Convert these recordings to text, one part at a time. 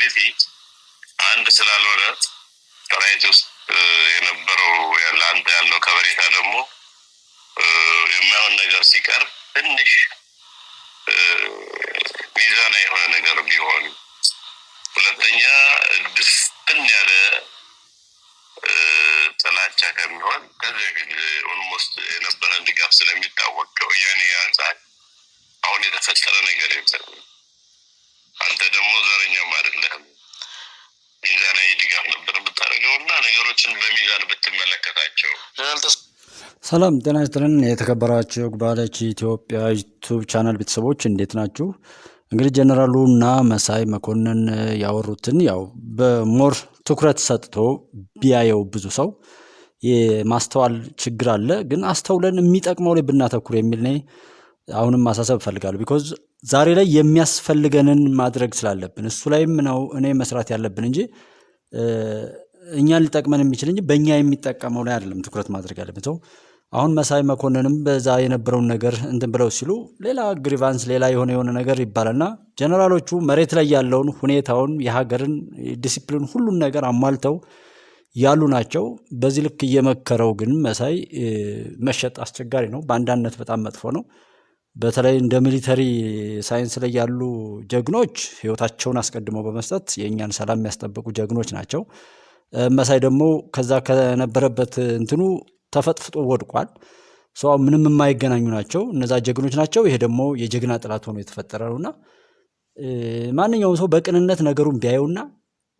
ሪያሊቲ አንድ ስላልሆነ ራይት ውስጥ የነበረው ለአንተ ያለው ከበሬታ ደግሞ የማይሆን ነገር ሲቀርብ ትንሽ ሚዛና የሆነ ነገር ቢሆን፣ ሁለተኛ ድፍን ያለ ጥላቻ ከሚሆን ከዚህ በፊት ኦልሞስት የነበረን ድጋፍ ስለሚታወቅ ከወያኔ አንጻር አሁን የተፈጠረ ነገር የለም። አንተ ደግሞ ዘረኛም አይደለህም። ሚዛናዊ ድጋፍ ነበር የምታደርገው እና ነገሮችን በሚዛን ብትመለከታቸው። ሰላም ጤና ይስጥልን። የተከበራችሁ ጉባለች ኢትዮጵያ ዩቲዩብ ቻናል ቤተሰቦች እንዴት ናችሁ? እንግዲህ ጀነራሉ እና መሳይ መኮንን ያወሩትን ያው በሞር ትኩረት ሰጥቶ ቢያየው ብዙ ሰው የማስተዋል ችግር አለ፣ ግን አስተውለን የሚጠቅመው ላይ ብናተኩር የሚል ነኝ አሁንም ማሳሰብ እፈልጋለሁ። ቢኮዝ ዛሬ ላይ የሚያስፈልገንን ማድረግ ስላለብን እሱ ላይም ነው እኔ መስራት ያለብን እንጂ እኛን ሊጠቅመን የሚችል እንጂ በእኛ የሚጠቀመው ላይ አይደለም ትኩረት ማድረግ ያለብን። ሰው አሁን መሳይ መኮንንም በዛ የነበረውን ነገር እንትን ብለው ሲሉ ሌላ ግሪቫንስ ሌላ የሆነ ነገር ይባላልና ጀነራሎቹ መሬት ላይ ያለውን ሁኔታውን የሀገርን ዲሲፕሊን ሁሉን ነገር አሟልተው ያሉ ናቸው። በዚህ ልክ እየመከረው ግን መሳይ መሸጥ አስቸጋሪ ነው። በአንዳነት በጣም መጥፎ ነው። በተለይ እንደ ሚሊተሪ ሳይንስ ላይ ያሉ ጀግኖች ህይወታቸውን አስቀድመው በመስጠት የእኛን ሰላም የሚያስጠብቁ ጀግኖች ናቸው። መሳይ ደግሞ ከዛ ከነበረበት እንትኑ ተፈጥፍጦ ወድቋል። ሰው ምንም የማይገናኙ ናቸው። እነዛ ጀግኖች ናቸው። ይሄ ደግሞ የጀግና ጥላት ሆኖ የተፈጠረ ነውና ማንኛውም ሰው በቅንነት ነገሩን ቢያየውና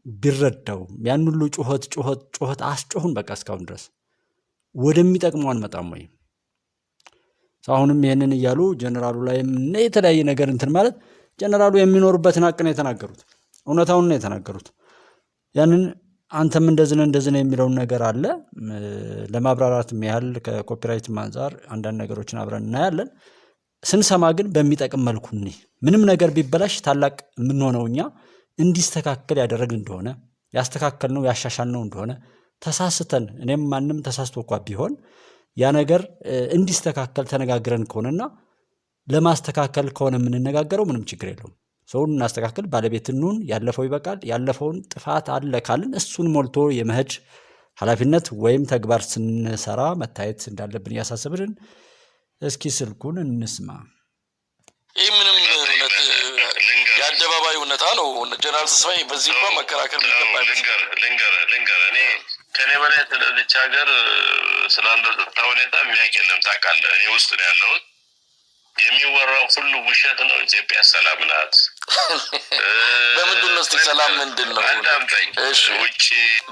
ቢረዳው ያን ሁሉ ጩኸት አስጮሁን በቃ እስካሁን ድረስ ወደሚጠቅመው አንመጣም ወይ? አሁንም ይሄንን እያሉ ጀነራሉ ላይም የተለያየ ነገር እንትን ማለት ጀነራሉ የሚኖሩበትን ሀቅ ነው የተናገሩት፣ እውነታውን ነው የተናገሩት። ያንን አንተም እንደዚህ የሚለውን ነገር አለ ለማብራራት ያህል ከኮፒራይት አንፃር አንዳንድ ነገሮችን አብረን እናያለን። ስንሰማ ግን በሚጠቅም መልኩ ምንም ነገር ቢበላሽ ታላቅ የምንሆነው እኛ እንዲስተካከል ያደረግን እንደሆነ ያስተካከልነው ያሻሻልነው እንደሆነ ተሳስተን እኔም ማንም ተሳስቶ እንኳን ቢሆን ያ ነገር እንዲስተካከል ተነጋግረን ከሆነና ለማስተካከል ከሆነ የምንነጋገረው ምንም ችግር የለውም። ሰውን እናስተካክል፣ ባለቤት እንሁን፣ ያለፈው ይበቃል። ያለፈውን ጥፋት አለ ካልን እሱን ሞልቶ የመሄድ ኃላፊነት ወይም ተግባር ስንሰራ መታየት እንዳለብን እያሳሰብን እስኪ ስልኩን እንስማ። ይህ ምንም የአደባባይ እውነታ ነው። ጀነራል ተስፋዬ በዚህ እንኳን መከራከር ይገባል። ልንገር እኔ ከኔ በላይ ስለዚች ሀገር ስላለው ሁኔታ የሚያውቅ የለም። ታውቃለህ፣ እኔ ውስጥ ነው ያለሁት። የሚወራው ሁሉ ውሸት ነው። ኢትዮጵያ ሰላም ናት። በምንድን ነው ሰላም ምንድን ነው? እሺ ውጪ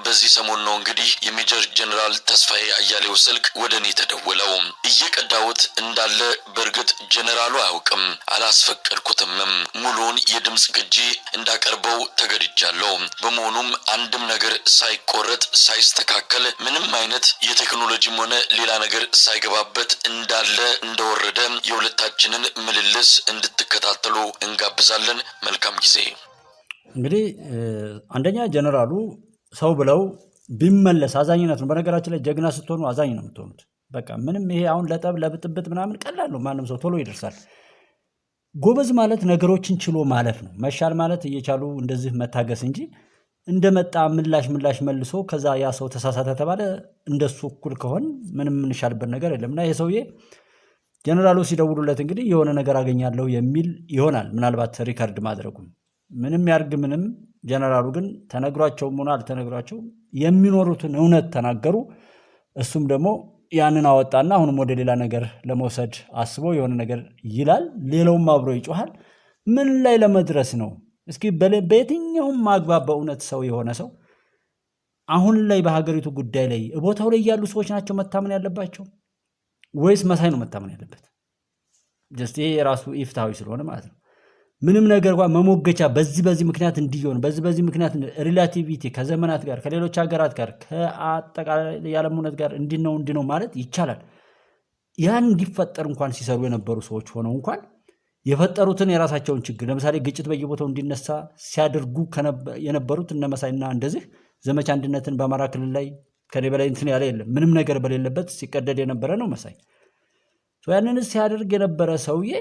በዚህ ሰሞን ነው እንግዲህ የሜጀር ጀነራል ተስፋዬ አያሌው ስልክ ወደ እኔ ተደወለው። እየቀዳሁት እንዳለ በእርግጥ ጀነራሉ አያውቅም፣ አላስፈቀድኩትም። ሙሉውን የድምፅ ቅጂ እንዳቀርበው ተገድጃለሁ። በመሆኑም አንድም ነገር ሳይቆረጥ ሳይስተካከል ምንም አይነት የቴክኖሎጂም ሆነ ሌላ ነገር ሳይገባበት እንዳለ እንደወረደ የሁለታችንን ምልልስ እንድትከታተሉ እንጋብዛለን። መልካም ጊዜ። እንግዲህ አንደኛ ጀነራሉ ሰው ብለው ቢመለስ አዛኝነት ነው። በነገራችን ላይ ጀግና ስትሆኑ አዛኝ ነው የምትሆኑት። በቃ ምንም ይሄ አሁን ለጠብ ለብጥብጥ ምናምን ቀላል ነው። ማንም ሰው ቶሎ ይደርሳል። ጎበዝ ማለት ነገሮችን ችሎ ማለፍ ነው። መሻል ማለት እየቻሉ እንደዚህ መታገስ እንጂ እንደመጣ ምላሽ መልሶ ከዛ ያ ሰው ተሳሳተ ተባለ እንደሱ እኩል ከሆን ምንም እንሻልበት ነገር የለምና ይሄ ሰውዬ ጀነራሉ ሲደውሉለት እንግዲህ የሆነ ነገር አገኛለሁ የሚል ይሆናል። ምናልባት ሪከርድ ማድረጉም ምንም ያርግ ምንም ጀነራሉ ግን ተነግሯቸውም ሆነ አልተነግሯቸው የሚኖሩትን እውነት ተናገሩ። እሱም ደግሞ ያንን አወጣና አሁንም ወደ ሌላ ነገር ለመውሰድ አስቦ የሆነ ነገር ይላል። ሌላውም አብሮ ይጮሃል። ምን ላይ ለመድረስ ነው? እስኪ በየትኛውም አግባብ በእውነት ሰው የሆነ ሰው አሁን ላይ በሀገሪቱ ጉዳይ ላይ ቦታው ላይ ያሉ ሰዎች ናቸው መታመን ያለባቸው ወይስ መሳይ ነው መታመን ያለበት? ጀስት ይሄ የራሱ ኢፍትሃዊ ስለሆነ ማለት ነው። ምንም ነገር እንኳን መሞገቻ በዚህ ምክንያት እንዲሆን በዚህ ምክንያት ሪላቲቪቲ ከዘመናት ጋር ከሌሎች ሀገራት ጋር ከአጠቃላይ የዓለም እውነት ጋር እንዲህ ነው ማለት ይቻላል። ያን እንዲፈጠር እንኳን ሲሰሩ የነበሩ ሰዎች ሆነው እንኳን የፈጠሩትን የራሳቸውን ችግር ለምሳሌ ግጭት በየቦታው እንዲነሳ ሲያደርጉ የነበሩት እነ መሳይና እንደዚህ ዘመቻ አንድነትን በአማራ ክልል ላይ ከኔ በላይ እንትን ያለ የለም። ምንም ነገር በሌለበት ሲቀደድ የነበረ ነው መሳይ። ያንን ሲያደርግ የነበረ ሰውዬ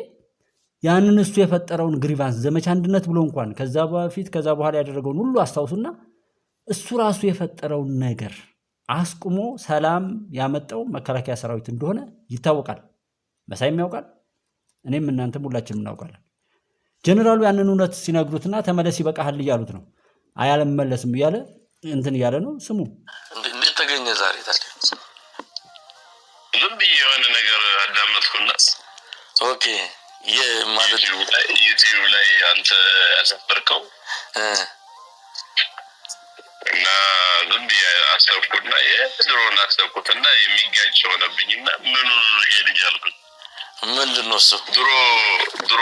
ያንን እሱ የፈጠረውን ግሪቫንስ ዘመቻ አንድነት ብሎ እንኳን ከዛ በፊት ከዛ በኋላ ያደረገውን ሁሉ አስታውሱና እሱ ራሱ የፈጠረውን ነገር አስቁሞ ሰላም ያመጣው መከላከያ ሰራዊት እንደሆነ ይታወቃል። መሳይም ያውቃል፣ እኔም እናንተም ሁላችንም እናውቃለን። ጀነራሉ ያንን እውነት ሲነግሩትና ተመለስ ይበቃሃል እያሉት ነው። አያልመለስም እያለ እንትን እያለ ነው። ስሙ እንዴት ተገኘ ዛሬ ታዲያ? ዝም ብዬ የሆነ ነገር አዳመጥኩና ኦኬ ማለት ዩቲዩብ ላይ አንተ ያሰፈርከው እና ዝም ብዬ አሰብኩና የድሮን አሰብኩትና የሚጋጭ ሆነብኝና ምኑ ይሄ ልጅ አልኩኝ። ምንድን ነው እሱ? ድሮ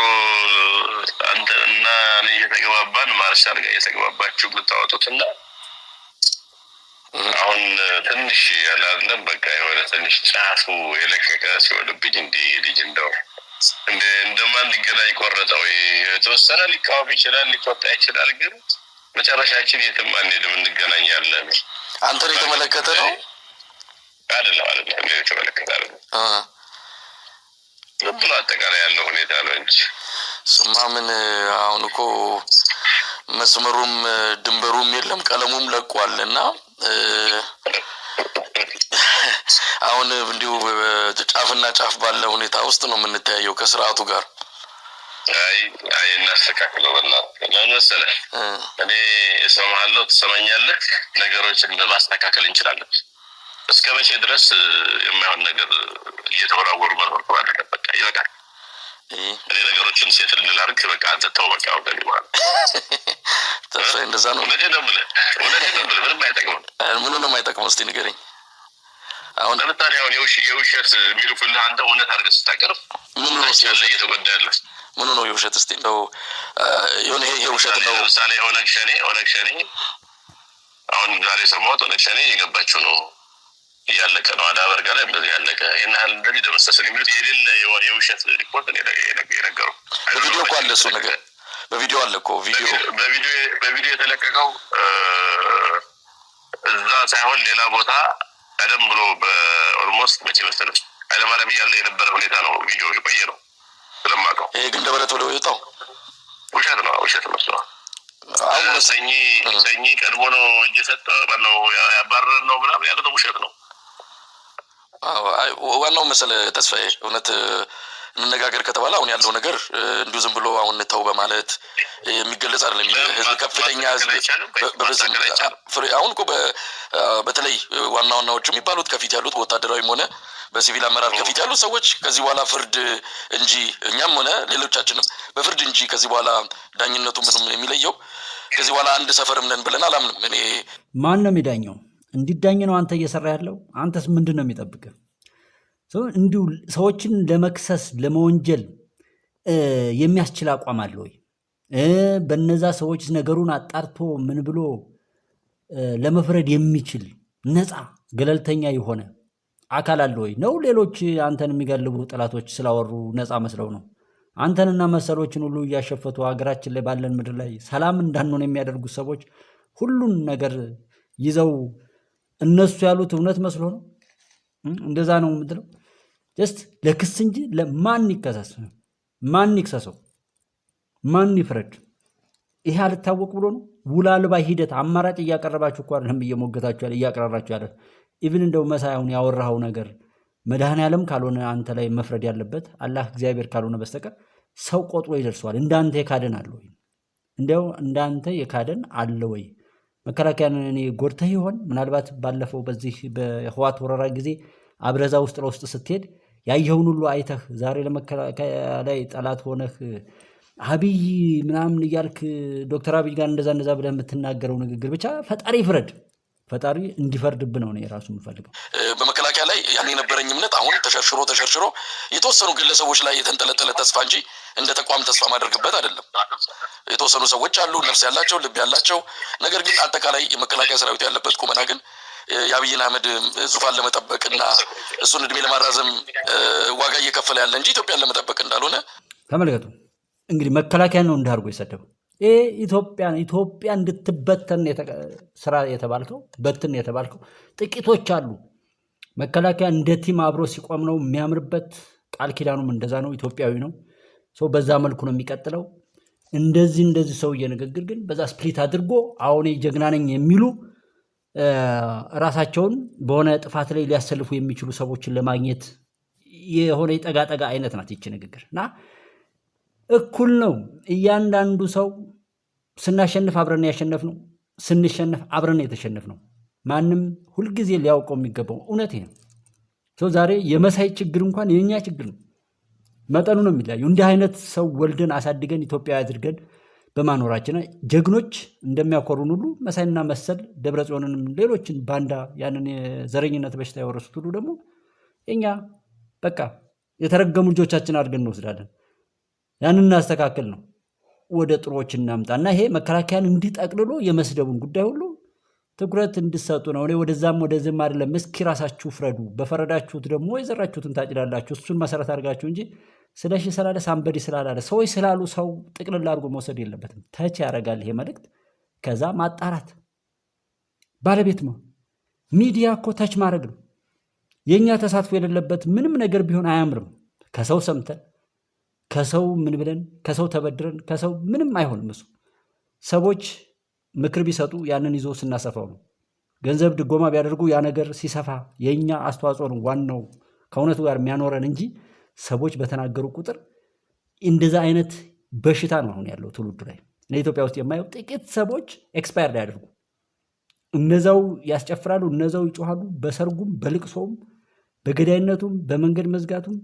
አንተ እና እኔ እየተገባባን ማርሻል ጋር እየተገባባችሁ ብታወጡትና አሁን ትንሽ ያላለም በቃ የሆነ ትንሽ ጫፉ የለቀቀ ሲሆንብኝ እንደ ልጅ እንደማን ሊገናኝ ቆረጠው። የተወሰነ ሊቃወም ይችላል፣ ሊቆጣ ይችላል፣ ግን መጨረሻችን የትም አንሄድም፣ እንገናኛለን። አንተን የተመለከተ ነው አይደለም የተመለከተ አይደለም። ዝም ብሎ አጠቃላይ ያለው ሁኔታ ነው እንጂ ስማ ምን አሁን እኮ መስመሩም ድንበሩም የለም ቀለሙም ለቋል እና አሁን እንዲሁ ጫፍና ጫፍ ባለ ሁኔታ ውስጥ ነው የምንተያየው ከስርዓቱ ጋር። አይ እናስተካክለው በእናትህ። ለምን መሰለህ እኔ እሰማሃለሁ፣ ትሰማኛለህ፣ ነገሮችን ለማስተካከል እንችላለን። እስከ መቼ ድረስ የማይሆን ነገር እየተወራወሩ መኖር ባለበት? በቃ ይበቃል። እኔ ነገሮችን ሴት ልላርክ በቃ አንተ ተው በቃ ወደ ማለት ተፈይ እንደዛ ነው። ወደ ደምለ ምንም አይጠቅምም። ምንም አይጠቅምም። እስቲ ንገረኝ። አሁን ለምሳሌ አሁን የውሸት የሚልኩልህ አንተ እውነት አድርገህ ስታቀርብ ምን ነው ያለ እየተጎዳ ያለ ምን ነው የውሸት? እስቲ እንደው የሆነ ይሄ ውሸት ነው። ለምሳሌ ኦነግ ሸኔ አሁን ዛሬ ሰማሁት ኦነግ ሸኔ የገባችው ነው ያለቀ ነው አዳበርጋ ላይ እንደዚህ ያለቀ ይናል እንደዚህ ደመሰሰን የሚሉት የሌለ የውሸት ሪፖርት ነው የነገሩ። በቪዲዮ እኮ አለ እሱ ነገር በቪዲዮ አለ እኮ በቪዲዮ የተለቀቀው እዛ ሳይሆን ሌላ ቦታ ቀደም ብሎ በኦልሞስት መቼ መሰለህ ኃይለማርያም እያለ የነበረ ሁኔታ ነው። ቪዲዮ የቆየ ነው ስለማውቀው። ይሄ ግን ደበረት ወደ ወጣው ውሸት ነው። አሁን ሰኝ ቀድሞ ነው እየሰጠ ባለው ያባረር ነው ምናምን ያለው ውሸት ነው። ዋናው መሰለህ ተስፋዬ እውነት እንነጋገር ከተባለ አሁን ያለው ነገር እንዲሁ ዝም ብሎ አሁን ተው በማለት የሚገለጽ አይደለም። ህዝብ ከፍተኛ ህዝብ አሁን እኮ በተለይ ዋናዎቹ የሚባሉት ከፊት ያሉት በወታደራዊም ሆነ በሲቪል አመራር ከፊት ያሉት ሰዎች ከዚህ በኋላ ፍርድ እንጂ እኛም ሆነ ሌሎቻችንም በፍርድ እንጂ ከዚህ በኋላ ዳኝነቱ ምንም የሚለየው ከዚህ በኋላ አንድ ሰፈርም ነን ብለን አላምንም። እኔ ማን ነው የሚዳኘው? እንዲዳኝ ነው አንተ እየሰራ ያለው? አንተስ ምንድን ነው የሚጠብቅህ? እንዲሁ ሰዎችን ለመክሰስ ለመወንጀል የሚያስችል አቋም አለ ወይ? በነዛ ሰዎች ነገሩን አጣርቶ ምን ብሎ ለመፍረድ የሚችል ነፃ ገለልተኛ የሆነ አካል አለ ወይ? ነው ሌሎች አንተን የሚገልቡ ጠላቶች ስላወሩ ነፃ መስለው ነው አንተንና መሰሎችን ሁሉ እያሸፈቱ ሀገራችን ላይ ባለን ምድር ላይ ሰላም እንዳንሆን የሚያደርጉት ሰዎች ሁሉን ነገር ይዘው እነሱ ያሉት እውነት መስሎ ነው? እንደዛ ነው የምትለው? ጀስት ለክስ እንጂ ለማን ይከሰስ? ማን ይክሰሰው? ማን ይፍረድ? ይሄ አልታወቅ ብሎ ነው። ውል አልባ ሂደት አማራጭ እያቀረባችሁ እኮ አይደለም እየሞገታችሁ እያቀራራችሁ ያለ። ኢቭን እንደው መሳይ አሁን ያወራኸው ነገር መድኃኔዓለም ካልሆነ አንተ ላይ መፍረድ ያለበት አላህ እግዚአብሔር ካልሆነ በስተቀር ሰው ቆጥሮ ይደርሰዋል። እንዳንተ የካደን አለ ወይ? እንደው እንዳንተ የካደን አለ ወይ? መከላከያን እኔ ጎድተህ ይሆን? ምናልባት ባለፈው በዚህ በህዋት ወረራ ጊዜ አብረዛ ውስጥ ለውስጥ ስትሄድ ያየኸውን ሁሉ አይተህ ዛሬ ለመከላከያ ላይ ጠላት ሆነህ አብይ ምናምን እያልክ ዶክተር አብይ ጋር እንደዛ ብለህ የምትናገረው ንግግር ብቻ ፈጣሪ ፍረድ፣ ፈጣሪ እንዲፈርድብ ነው እኔ ራሱ የምፈልገው። በመከላከያ ላይ ያን የነበረኝ እምነት አሁን ተሸርሽሮ የተወሰኑ ግለሰቦች ላይ የተንጠለጠለ ተስፋ እንጂ እንደ ተቋም ተስፋ ማድረግበት አይደለም። የተወሰኑ ሰዎች አሉ ነፍስ ያላቸው ልብ ያላቸው፣ ነገር ግን አጠቃላይ የመከላከያ ሰራዊት ያለበት ቁመና ግን የአብይን አህመድ ዙፋን ለመጠበቅ እና እሱን እድሜ ለማራዘም ዋጋ እየከፈለ ያለ እንጂ ኢትዮጵያን ለመጠበቅ እንዳልሆነ ተመልከቱ። እንግዲህ መከላከያ ነው እንዳርጎ የሰደበው። ኢትዮጵያ እንድትበተን ስራ የተባልከው በትን የተባልከው ጥቂቶች አሉ። መከላከያ እንደ ቲም አብሮ ሲቆም ነው የሚያምርበት። ቃል ኪዳኑም እንደዛ ነው። ኢትዮጵያዊ ነው። በዛ መልኩ ነው የሚቀጥለው። እንደዚህ ሰውዬ ንግግር ግን በዛ ስፕሊት አድርጎ አሁን ጀግና ነኝ የሚሉ ራሳቸውን በሆነ ጥፋት ላይ ሊያሰልፉ የሚችሉ ሰዎችን ለማግኘት የሆነ የጠጋጠጋ አይነት ናት ይቺ ንግግር እና እኩል ነው። እያንዳንዱ ሰው ስናሸንፍ አብረን ያሸነፍነው፣ ስንሸነፍ አብረን የተሸነፍነው ማንም ሁልጊዜ ሊያውቀው የሚገባው እውነት ይሄ ነው። ዛሬ የመሳይ ችግር እንኳን የኛ ችግር ነው። መጠኑ ነው የሚለያየው። እንዲህ አይነት ሰው ወልደን አሳድገን ኢትዮጵያ አድርገን በማኖራችን ጀግኖች እንደሚያኮሩን ሁሉ መሳይና መሰል ደብረጽዮንንም ሌሎችን ባንዳ ያንን የዘረኝነት በሽታ ያወረሱት ሁሉ ደግሞ እኛ በቃ የተረገሙ ልጆቻችን አድርገን እንወስዳለን። ያንን እናስተካክል ነው፣ ወደ ጥሮች እናምጣ እና ይሄ መከላከያን እንዲጠቅልሎ የመስደቡን ጉዳይ ሁሉ ትኩረት እንድሰጡ ነው። እኔ ወደዛም ወደዚህም አይደለም። እስኪ ራሳችሁ ፍረዱ። በፈረዳችሁት ደግሞ የዘራችሁትን ታጭዳላችሁ። እሱን መሰረት አድርጋችሁ እንጂ ስለሺ ስላለ ሳምበዲ ስላላለ ሰዎች ስላሉ ሰው ጥቅልል አድርጎ መውሰድ የለበትም። ተች ያደርጋል ይሄ መልእክት። ከዛ ማጣራት ባለቤት ነው። ሚዲያ እኮ ተች ማድረግ ነው። የእኛ ተሳትፎ የሌለበት ምንም ነገር ቢሆን አያምርም። ከሰው ሰምተን ከሰው ምን ብለን ከሰው ተበድረን ከሰው ምንም አይሆንም። እሱ ሰዎች ምክር ቢሰጡ ያንን ይዞ ስናሰፋው ነው። ገንዘብ ድጎማ ቢያደርጉ ያ ነገር ሲሰፋ የእኛ አስተዋጽኦ ነው ዋናው ከእውነቱ ጋር የሚያኖረን እንጂ ሰዎች በተናገሩ ቁጥር እንደዛ አይነት በሽታ ነው አሁን ያለው ትውልዱ ላይ። ኢትዮጵያ ውስጥ የማየው ጥቂት ሰዎች ኤክስፓየርድ ያደርጉ እነዛው ያስጨፍራሉ፣ እነዛው ይጮሃሉ። በሰርጉም በልቅሶም በገዳይነቱም በመንገድ መዝጋቱም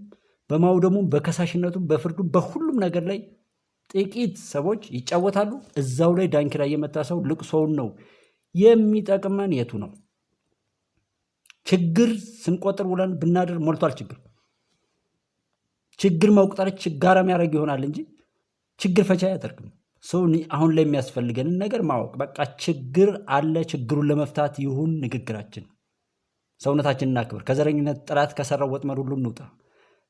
በማውደሙም በከሳሽነቱም በፍርዱም በሁሉም ነገር ላይ ጥቂት ሰዎች ይጫወታሉ። እዛው ላይ ዳንኪራ እየመታ ሰው ልቅሶውን ነው የሚጠቅመን። የቱ ነው ችግር ስንቆጥር ውለን ብናድር ሞልቷል። ችግር መቁጠር ችጋራም ያደርግ ይሆናል እንጂ ችግር ፈቻ አያደርግም። ሰው አሁን ላይ የሚያስፈልገንን ነገር ማወቅ በቃ ችግር አለ። ችግሩን ለመፍታት ይሁን ንግግራችን። ሰውነታችንን እናክብር። ከዘረኝነት ጠላት ከሰራው ወጥመድ ሁሉ እንውጣ።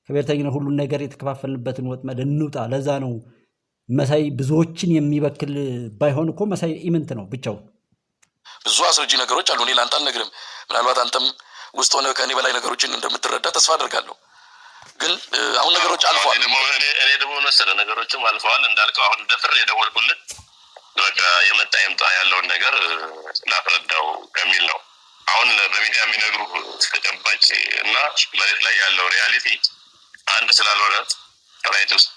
ከብሔርተኝነት ሁሉን ነገር የተከፋፈልንበትን ወጥመድ እንውጣ። ለዛ ነው መሳይ ብዙዎችን የሚበክል ባይሆን እኮ መሳይ ኢምንት ነው ብቻው። ብዙ አስረጂ ነገሮች አሉ። እኔ ለአንተ አልነግርም። ምናልባት አንተም ውስጥ ሆነ ከእኔ በላይ ነገሮችን እንደምትረዳ ተስፋ አደርጋለሁ። ግን አሁን ነገሮች አልፈዋል። እኔ ደግሞ መሰለህ ነገሮችም አልፈዋል እንዳልከው አሁን ደፍር የደወልኩልህ በቃ የመጣ ይምጣ ያለውን ነገር ላፍረዳው ከሚል ነው። አሁን በሚዲያ የሚነግሩ ተጨባጭ እና መሬት ላይ ያለው ሪያሊቲ አንድ ስላልሆነ ራይት ውስጥ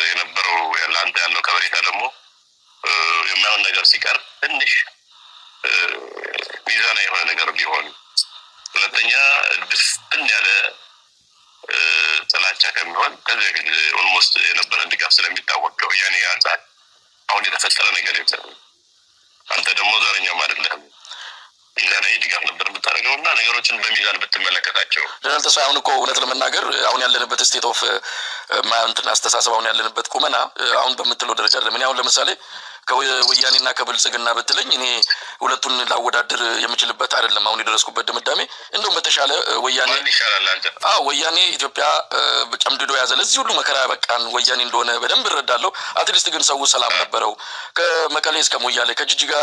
የነበረው ለአንተ ያለው ከበሬታ ደግሞ የማይሆን ነገር ሲቀር ትንሽ ሚዛና የሆነ ነገር ቢሆን፣ ሁለተኛ ድፍን ያለ ጥላቻ ከሚሆን ከዚህ በፊት ኦልሞስት የነበረን ድጋፍ ስለሚታወቅ ከወያኔ አንጻር አሁን የተፈጠረ ነገር የለም። አንተ ደግሞ ዘረኛም አይደለህም። ሚዛና ድጋፍ ነበር የምታደርገው እና ነገሮችን በሚዛን ብትመለከታቸው ጀነራል ተስፋዬ አሁን እኮ እውነት ለመናገር አሁን ያለንበት ስቴት ኦፍ እንትን አስተሳሰብ አሁን ያለንበት ቁመና አሁን በምትለው ደረጃ አይደለም። እኔ አሁን ለምሳሌ ከወያኔና ከብልጽግና ብትለኝ እኔ ሁለቱን ላወዳድር የምችልበት አይደለም። አሁን የደረስኩበት ድምዳሜ እንደውም በተሻለ ወያኔ ይሻላል። አንተ ወያኔ ኢትዮጵያ ጨምድዶ ያዘ ለዚህ ሁሉ መከራ በቃን ወያኔ እንደሆነ በደንብ እረዳለሁ። አትሊስት ግን ሰው ሰላም ነበረው። ከመቀሌ እስከ ሞያሌ ከጅጅጋ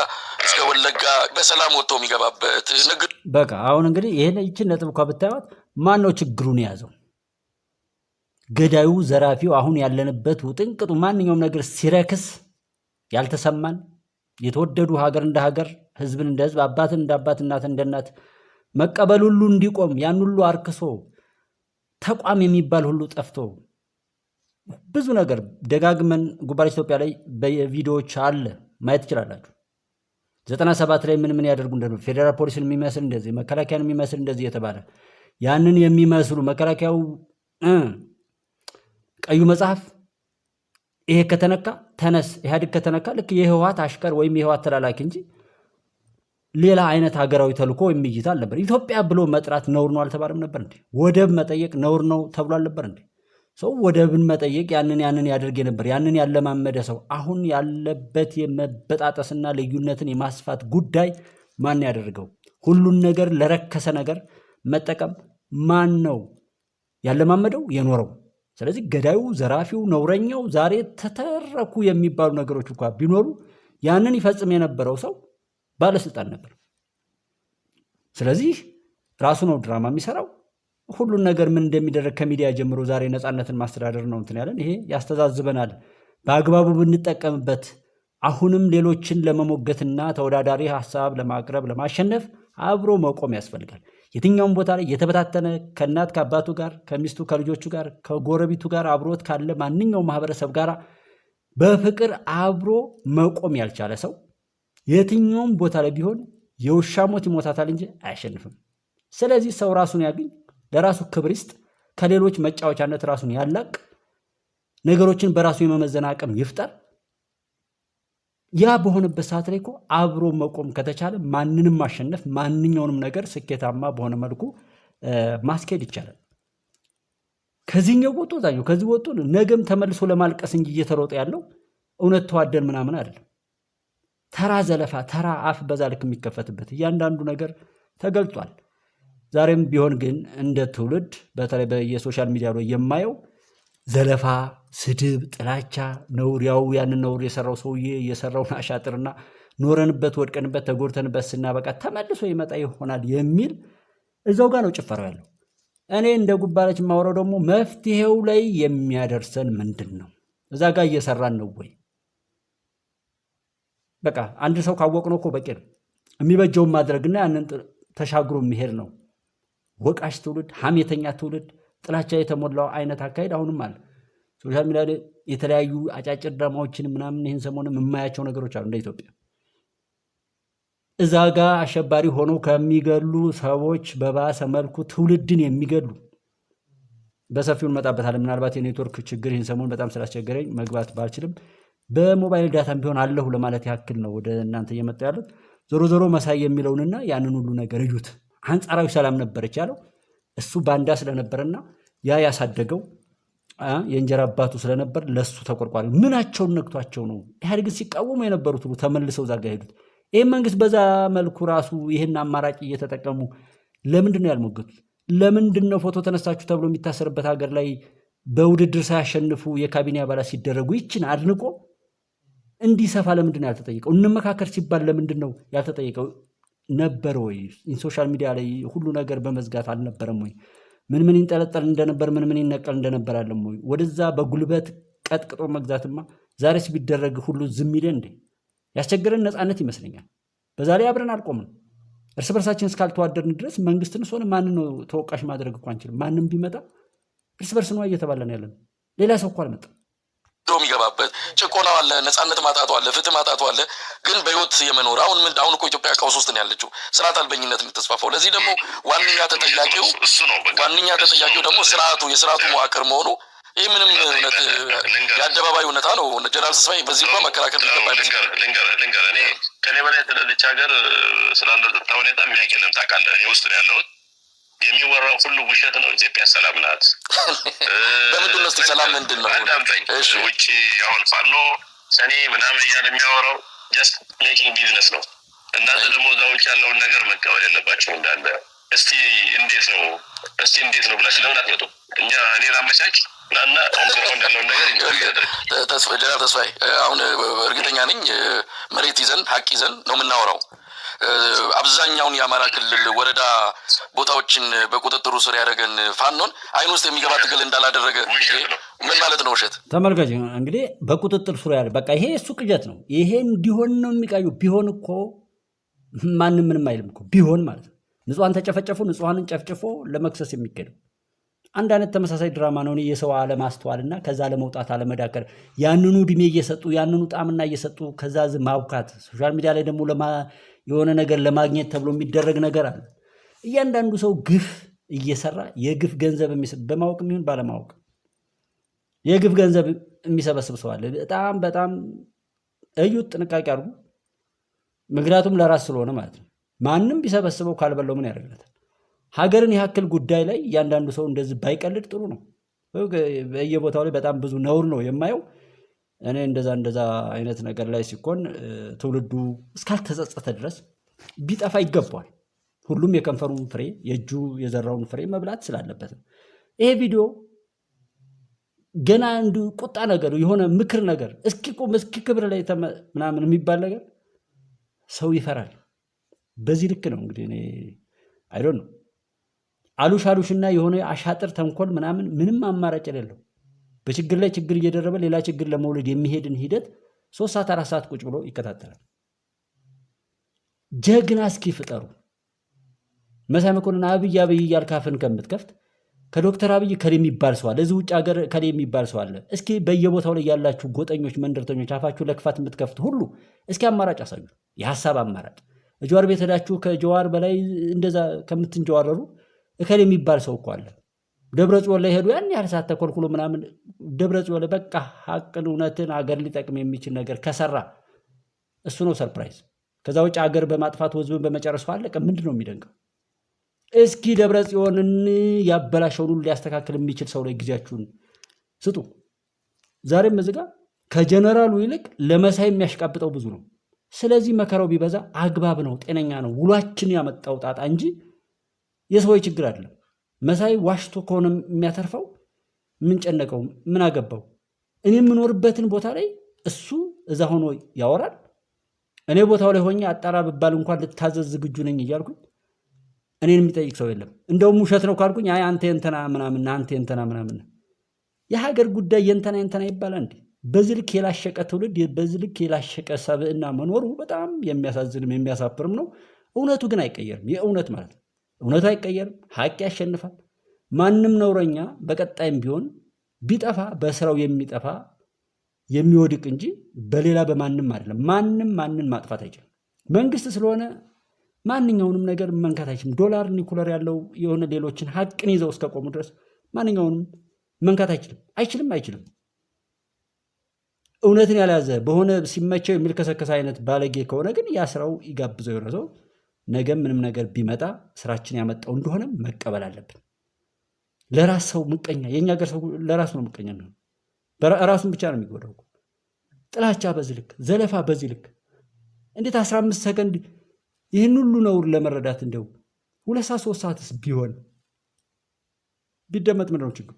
እስከ ወለጋ በሰላም ወጥቶ የሚገባበት ንግድ በቃ አሁን እንግዲህ ይሄን ይችን ነጥብ እንኳን ብታዩት ማን ነው ችግሩን የያዘው? ገዳዩ፣ ዘራፊው። አሁን ያለንበት ውጥንቅጡ ማንኛውም ነገር ሲረክስ ያልተሰማን የተወደዱ ሀገር እንደ ሀገር ህዝብን እንደ ህዝብ አባትን እንደ አባት እናትን እንደ እናት መቀበል ሁሉ እንዲቆም ያን ሁሉ አርክሶ ተቋም የሚባል ሁሉ ጠፍቶ ብዙ ነገር ደጋግመን ጉባኤ ኢትዮጵያ ላይ በቪዲዮዎች አለ ማየት ትችላላችሁ። 97 ላይ ምን ያደርጉ እንደነበር ፌዴራል ፖሊስን የሚመስል እንደዚህ መከላከያን የሚመስል እንደዚህ የተባለ ያንን የሚመስሉ መከላከያው ቀዩ መጽሐፍ ይሄ ከተነካ ተነስ ኢህአዴግ ከተነካ ልክ የህወሓት አሽከር ወይም የህወሓት ተላላኪ እንጂ ሌላ አይነት ሀገራዊ ተልእኮ ወይም እይታ አልነበር። ኢትዮጵያ ብሎ መጥራት ነውር ነው አልተባለም ነበር እንዴ? ወደብ መጠየቅ ነውር ነው ተብሎ አልነበር እንዴ? ሰው ወደብን መጠየቅ ያንን ያደርግ ነበር። ያንን ያለማመደ ሰው አሁን ያለበት የመበጣጠስና ልዩነትን የማስፋት ጉዳይ ማን ያደርገው? ሁሉን ነገር ለረከሰ ነገር መጠቀም ማን ነው ያለማመደው የኖረው? ስለዚህ ገዳዩ፣ ዘራፊው፣ ነውረኛው ዛሬ ተተረኩ የሚባሉ ነገሮች እንኳን ቢኖሩ ያንን ይፈጽም የነበረው ሰው ባለስልጣን ነበር። ስለዚህ ራሱ ነው ድራማ የሚሰራው፣ ሁሉን ነገር ምን እንደሚደረግ ከሚዲያ ጀምሮ ዛሬ ነፃነትን ማስተዳደር ነው እንትን ያለን። ይሄ ያስተዛዝበናል። በአግባቡ ብንጠቀምበት አሁንም ሌሎችን ለመሞገትና ተወዳዳሪ ሀሳብ ለማቅረብ ለማሸነፍ አብሮ መቆም ያስፈልጋል። የትኛውም ቦታ ላይ የተበታተነ ከእናት ከአባቱ ጋር ከሚስቱ ከልጆቹ ጋር ከጎረቤቱ ጋር አብሮት ካለ ማንኛውም ማህበረሰብ ጋር በፍቅር አብሮ መቆም ያልቻለ ሰው የትኛውም ቦታ ላይ ቢሆን የውሻ ሞት ይሞታታል እንጂ አያሸንፍም። ስለዚህ ሰው ራሱን ያግኝ፣ ለራሱ ክብር ይስጥ፣ ከሌሎች መጫወቻነት ራሱን ያላቅ፣ ነገሮችን በራሱ የመመዘን አቅም ይፍጠር። ያ በሆነበት ሰዓት ላይ እኮ አብሮ መቆም ከተቻለ ማንንም ማሸነፍ ማንኛውንም ነገር ስኬታማ በሆነ መልኩ ማስኬድ ይቻላል። ከዚህኛው ወጦ ዛኛው ከዚህ ወጦ ነገም ተመልሶ ለማልቀስ እንጂ እየተሮጠ ያለው እውነት ተዋደን ምናምን አይደለም። ተራ ዘለፋ፣ ተራ አፍ በዛ ልክ የሚከፈትበት እያንዳንዱ ነገር ተገልጧል። ዛሬም ቢሆን ግን እንደ ትውልድ በተለይ በየሶሻል ሚዲያ ላይ የማየው ዘለፋ፣ ስድብ፣ ጥላቻ፣ ነውር፣ ያው ያንን ነውር የሰራው ሰውዬ የሰራውን አሻጥርና ኖረንበት ወድቀንበት ተጎድተንበት ስናበቃ ተመልሶ ይመጣ ይሆናል የሚል እዛው ጋር ነው ጭፈራው ያለው። እኔ እንደ ጉባለች የማወራው ደግሞ መፍትሄው ላይ የሚያደርሰን ምንድን ነው? እዛ ጋር እየሰራን ነው ወይ? በቃ አንድ ሰው ካወቅነው እኮ በቂ ነው። የሚበጀውን ማድረግና ያንን ተሻግሮ የሚሄድ ነው። ወቃሽ ትውልድ፣ ሐሜተኛ ትውልድ፣ ጥላቻ የተሞላው አይነት አካሄድ አሁንም አለ። ሶሻል ሚዲያ ላይ የተለያዩ አጫጭር ድራማዎችን ምናምን ይህን ሰሞንም የማያቸው ነገሮች አሉ እንደ ኢትዮጵያ። እዛ ጋር አሸባሪ ሆነው ከሚገሉ ሰዎች በባሰ መልኩ ትውልድን የሚገሉ በሰፊው እንመጣበታለን። ምናልባት የኔትወርክ ችግር ይህን ሰሞን በጣም ስላስቸገረኝ መግባት ባልችልም በሞባይል ዳታም ቢሆን አለሁ ለማለት ያክል ነው ወደ እናንተ እየመጣ ያሉት። ዞሮ ዞሮ መሳይ የሚለውንና ያንን ሁሉ ነገር እዩት። አንጻራዊ ሰላም ነበረች ያለው እሱ ባንዳ ስለነበረና ያ ያሳደገው የእንጀራ አባቱ ስለነበር ለሱ ተቆርቋሪ ምናቸውን ነክቷቸው ነው ኢህአዴግን ሲቃወሙ የነበሩት ሁሉ ተመልሰው ዛጋ ሄዱት። ይህ መንግስት በዛ መልኩ ራሱ ይህን አማራጭ እየተጠቀሙ ለምንድን ነው ያልሞገቱት? ለምንድን ነው ፎቶ ተነሳችሁ ተብሎ የሚታሰርበት ሀገር ላይ በውድድር ሳያሸንፉ የካቢኔ አባላት ሲደረጉ ይችን አድንቆ እንዲሰፋ ለምንድን ነው ያልተጠየቀው? እንመካከር ሲባል ለምንድን ነው ያልተጠየቀው? ነበር ወይ ሶሻል ሚዲያ ላይ ሁሉ ነገር በመዝጋት አልነበረም ወይ? ምን ይንጠለጠል እንደነበር ምን ይነቀል እንደነበር አለም ወይ? ወደዛ በጉልበት ቀጥቅጦ መግዛትማ ዛሬስ ቢደረግ ሁሉ ዝም ይለ እንዴ? ያስቸገረን ነፃነት ይመስለኛል። በዛ ላይ አብረን አልቆምን። እርስ በርሳችን እስካልተዋደርን ድረስ መንግስትን ሆነ ማንን ነው ተወቃሽ ማድረግ እኮ አንችልም። ማንም ቢመጣ እርስ በርስ ነው እየተባለን ያለን። ሌላ ሰው እኮ አልመጣም። የሚገባበት ጭቆና አለ፣ ነፃነት ማጣቱ አለ፣ ፍትህ ማጣቱ አለ። ግን በህይወት የመኖር አሁን እኮ ኢትዮጵያ ቀውስ ውስጥ ነው ያለችው። ስርዓት አልበኝነት የምትስፋፋው። ለዚህ ደግሞ ዋነኛ ተጠያቂው ደግሞ የስርዓቱ መዋቅር መሆኑ ይህ ምንም እውነት የአደባባይ እውነታ ነው። ጀነራል ተስፋዬ በዚህ እንኳን መከራከር ሊገባ ልንገር እኔ ከኔ በላይ ስለልች ሀገር ስላለ ጸጥታ ሁኔታ የሚያውቅ የለም። ታውቃለህ፣ እኔ ውስጥ ነው ያለሁት። የሚወራው ሁሉ ውሸት ነው። ኢትዮጵያ ሰላም ናት። በምንድን ነው ሰላም ምንድን ነው? ውጭ አሁን ፋኖ ሰኔ ምናምን እያለ የሚያወራው ጀስት ሜኪንግ ቢዝነስ ነው። እናንተ ደግሞ እዛ ውጭ ያለውን ነገር መቀበል የለባቸው እንዳለ። እስቲ እንዴት ነው ብላችሁ ለምን አትመጡም? እኔ ላመቻች ናና ኦንግራውንድ ያለውን ነገር ጀነራል ተስፋዬ አሁን እርግጠኛ ነኝ መሬት ይዘን ሀቅ ይዘን ነው የምናወራው። አብዛኛውን የአማራ ክልል ወረዳ ቦታዎችን በቁጥጥሩ ስር ያደረገን ፋኖን አይን ውስጥ የሚገባ ትግል እንዳላደረገ ምን ማለት ነው? ውሸት ተመልካች እንግዲህ በቁጥጥር ስር ያለ በቃ ይሄ እሱ ቅጀት ነው። ይሄ እንዲሆን ነው የሚቃዩ። ቢሆን እኮ ማንም ምንም አይልም እኮ ቢሆን ማለት ነው። ንጹሐን ተጨፈጨፉ፣ ንጹሐንን ጨፍጭፎ ለመክሰስ የሚገደው አንድ አይነት ተመሳሳይ ድራማ ነው። የሰው አለማስተዋልና ከዛ ለመውጣት አለመዳከር፣ ያንኑ እድሜ እየሰጡ ያንኑ ጣምና እየሰጡ ከዛ ማብካት። ሶሻል ሚዲያ ላይ ደግሞ የሆነ ነገር ለማግኘት ተብሎ የሚደረግ ነገር አለ። እያንዳንዱ ሰው ግፍ እየሰራ የግፍ ገንዘብ በማወቅ የሚሆን ባለማወቅ የግፍ ገንዘብ የሚሰበስብ ሰው አለ። በጣም በጣም እዩት፣ ጥንቃቄ አድርጉ። ምክንያቱም ለራስ ስለሆነ ማለት ነው። ማንም ቢሰበስበው ካልበለው ምን ያደርግለታል? ሀገርን ያክል ጉዳይ ላይ እያንዳንዱ ሰው እንደዚህ ባይቀልድ ጥሩ ነው። በየቦታው ላይ በጣም ብዙ ነውር ነው የማየው። እኔ እንደዛ አይነት ነገር ላይ ሲኮን ትውልዱ እስካልተጸጸተ ድረስ ቢጠፋ ይገባዋል። ሁሉም የከንፈሩን ፍሬ የእጁ የዘራውን ፍሬ መብላት ስላለበት ነው። ይሄ ቪዲዮ ገና እንዲሁ ቁጣ ነገር የሆነ ምክር ነገር እስኪ ክብር ላይ ምናምን የሚባል ነገር ሰው ይፈራል። በዚህ ልክ ነው እንግዲህ እኔ አይዶን ነው አሉሽና የሆነ አሻጥር ተንኮል ምንም አማራጭ የሌለው በችግር ላይ ችግር እየደረበ ሌላ ችግር ለመውለድ የሚሄድን ሂደት 3 ሰዓት 4 ሰዓት ቁጭ ብሎ ይከታተላል። ጀግና እስኪ ፍጠሩ። መሳይ መኮንን አብይ እያልካፍን ከምትከፍት ከዶክተር አብይ ከሌ የሚባል ሰው አለ፣ እዚህ ውጭ ሀገር ከሌ የሚባል ሰው አለ። እስኪ በየቦታው ላይ ያላችሁ ጎጠኞች፣ መንደርተኞች አፋችሁ ለክፋት የምትከፍት ሁሉ እስኪ አማራጭ አሳዩ። የሐሳብ አማራጭ ጀዋር ቤት ሄዳችሁ ከጀዋር በላይ እንደዛ ከምትንጀዋረሩ ከሌ የሚባል ሰው እኮ አለ። ደብረ ጽዮን ላይ ሄዱ ያን ያህል ሰዓት ተኮልኩሎ ደብረ ጽዮን ላይ በቃ ሐቅን እውነትን አገር ሊጠቅም የሚችል ነገር ከሰራ እሱ ነው ሰርፕራይዝ። ከዛ ውጭ አገር በማጥፋት ህዝብን በመጨረሱ አለቀ። ምንድነው የሚደንቀው? እስኪ ደብረ ጽዮንን ያበላሸውን ሁሉ ሊያስተካክል የሚችል ሰው ላይ ጊዜያችሁን ስጡ። ዛሬም እዚህ ጋር ከጀነራሉ ይልቅ ለመሳይ የሚያሽቃብጠው ብዙ ነው። ስለዚህ መከራው ቢበዛ አግባብ ነው፣ ጤነኛ ነው። ውሏችን ያመጣው ጣጣ እንጂ የሰው ችግር አይደለም። መሳይ ዋሽቶ ከሆነ የሚያተርፈው ምን ጨነቀው? ምን አገባው? እኔ የምኖርበትን ቦታ ላይ እሱ እዛ ሆኖ ያወራል። እኔ ቦታው ላይ ሆኜ አጣራ ብባል እንኳን ልታዘዝ ዝግጁ ነኝ እያልኩኝ እኔን የሚጠይቅ ሰው የለም። እንደውም ውሸት ነው ካልኩኝ አይ አንተ የእንትና ምናምን አንተ የእንትና ምናምን። የሀገር ጉዳይ የእንትና ይባላል እንዴ? በዚህ ልክ የላሸቀ ትውልድ፣ በዚህ ልክ የላሸቀ ሰብዕና መኖሩ በጣም የሚያሳዝንም የሚያሳፍርም ነው። እውነቱ ግን አይቀየርም። የእውነት ማለት ነው። እውነቱ አይቀየርም። ሀቅ ያሸንፋል። ማንም ነውረኛ በቀጣይም ቢሆን ቢጠፋ በስራው የሚጠፋ የሚወድቅ እንጂ በሌላ በማንም አይደለም። ማንን ማጥፋት አይችልም። መንግስት ስለሆነ ማንኛውንም ነገር መንካት አይችልም። ዶላር ኒኩለር ያለው የሆነ ሌሎችን ሀቅን ይዘው እስከቆሙ ድረስ ማንኛውንም መንካት አይችልም። እውነትን ያልያዘ በሆነ ሲመቸው የሚልከሰከስ አይነት ባለጌ ከሆነ ግን ያ ስራው ይጋብዘው የሆነ ሰው ነገ ምንም ነገር ቢመጣ ስራችን ያመጣው እንደሆነ መቀበል አለብን። ለራስ ሰው ምቀኛ፣ የኛ ሀገር ሰው ለራሱ ነው ምቀኛ ነው። ራሱን ብቻ ነው የሚጎዳው። ጥላቻ በዚህ ልክ፣ ዘለፋ በዚህ ልክ እንዴት 15 ሰከንድ ይህን ሁሉ ነውር ለመረዳት እንደው 2 ሰዓት 3 ሰዓትስ ቢሆን ቢደመጥ ምንድነው ችግሩ?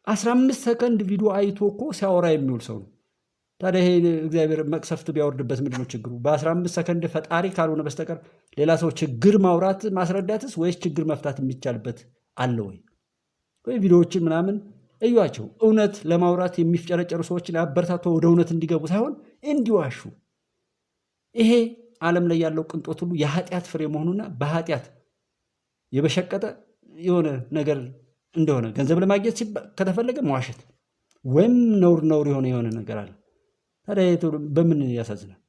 15 ሰከንድ ቪዲዮ አይቶ እኮ ሲያወራ የሚውል ሰው ነው። ታዲያ ይሄ እግዚአብሔር መቅሰፍት ቢያወርድበት ምንድነው ችግሩ? በ15 ሰከንድ ፈጣሪ ካልሆነ በስተቀር ሌላ ሰው ችግር ማውራት ማስረዳትስ ወይስ ችግር መፍታት የሚቻልበት አለ ወይ? ቪዲዮዎችን ምናምን እዩዋቸው። እውነት ለማውራት የሚፍጨረጨሩ ሰዎችን አበረታቶ ወደ እውነት እንዲገቡ ሳይሆን እንዲዋሹ። ይሄ ዓለም ላይ ያለው ቅንጦት ሁሉ የኃጢአት ፍሬ መሆኑና በኃጢአት የበሸቀጠ የሆነ ነገር እንደሆነ ገንዘብ ለማግኘት ከተፈለገ መዋሸት ወይም ነውር የሆነ ነገር አለ። ታዲያ በምን ያሳዝናል?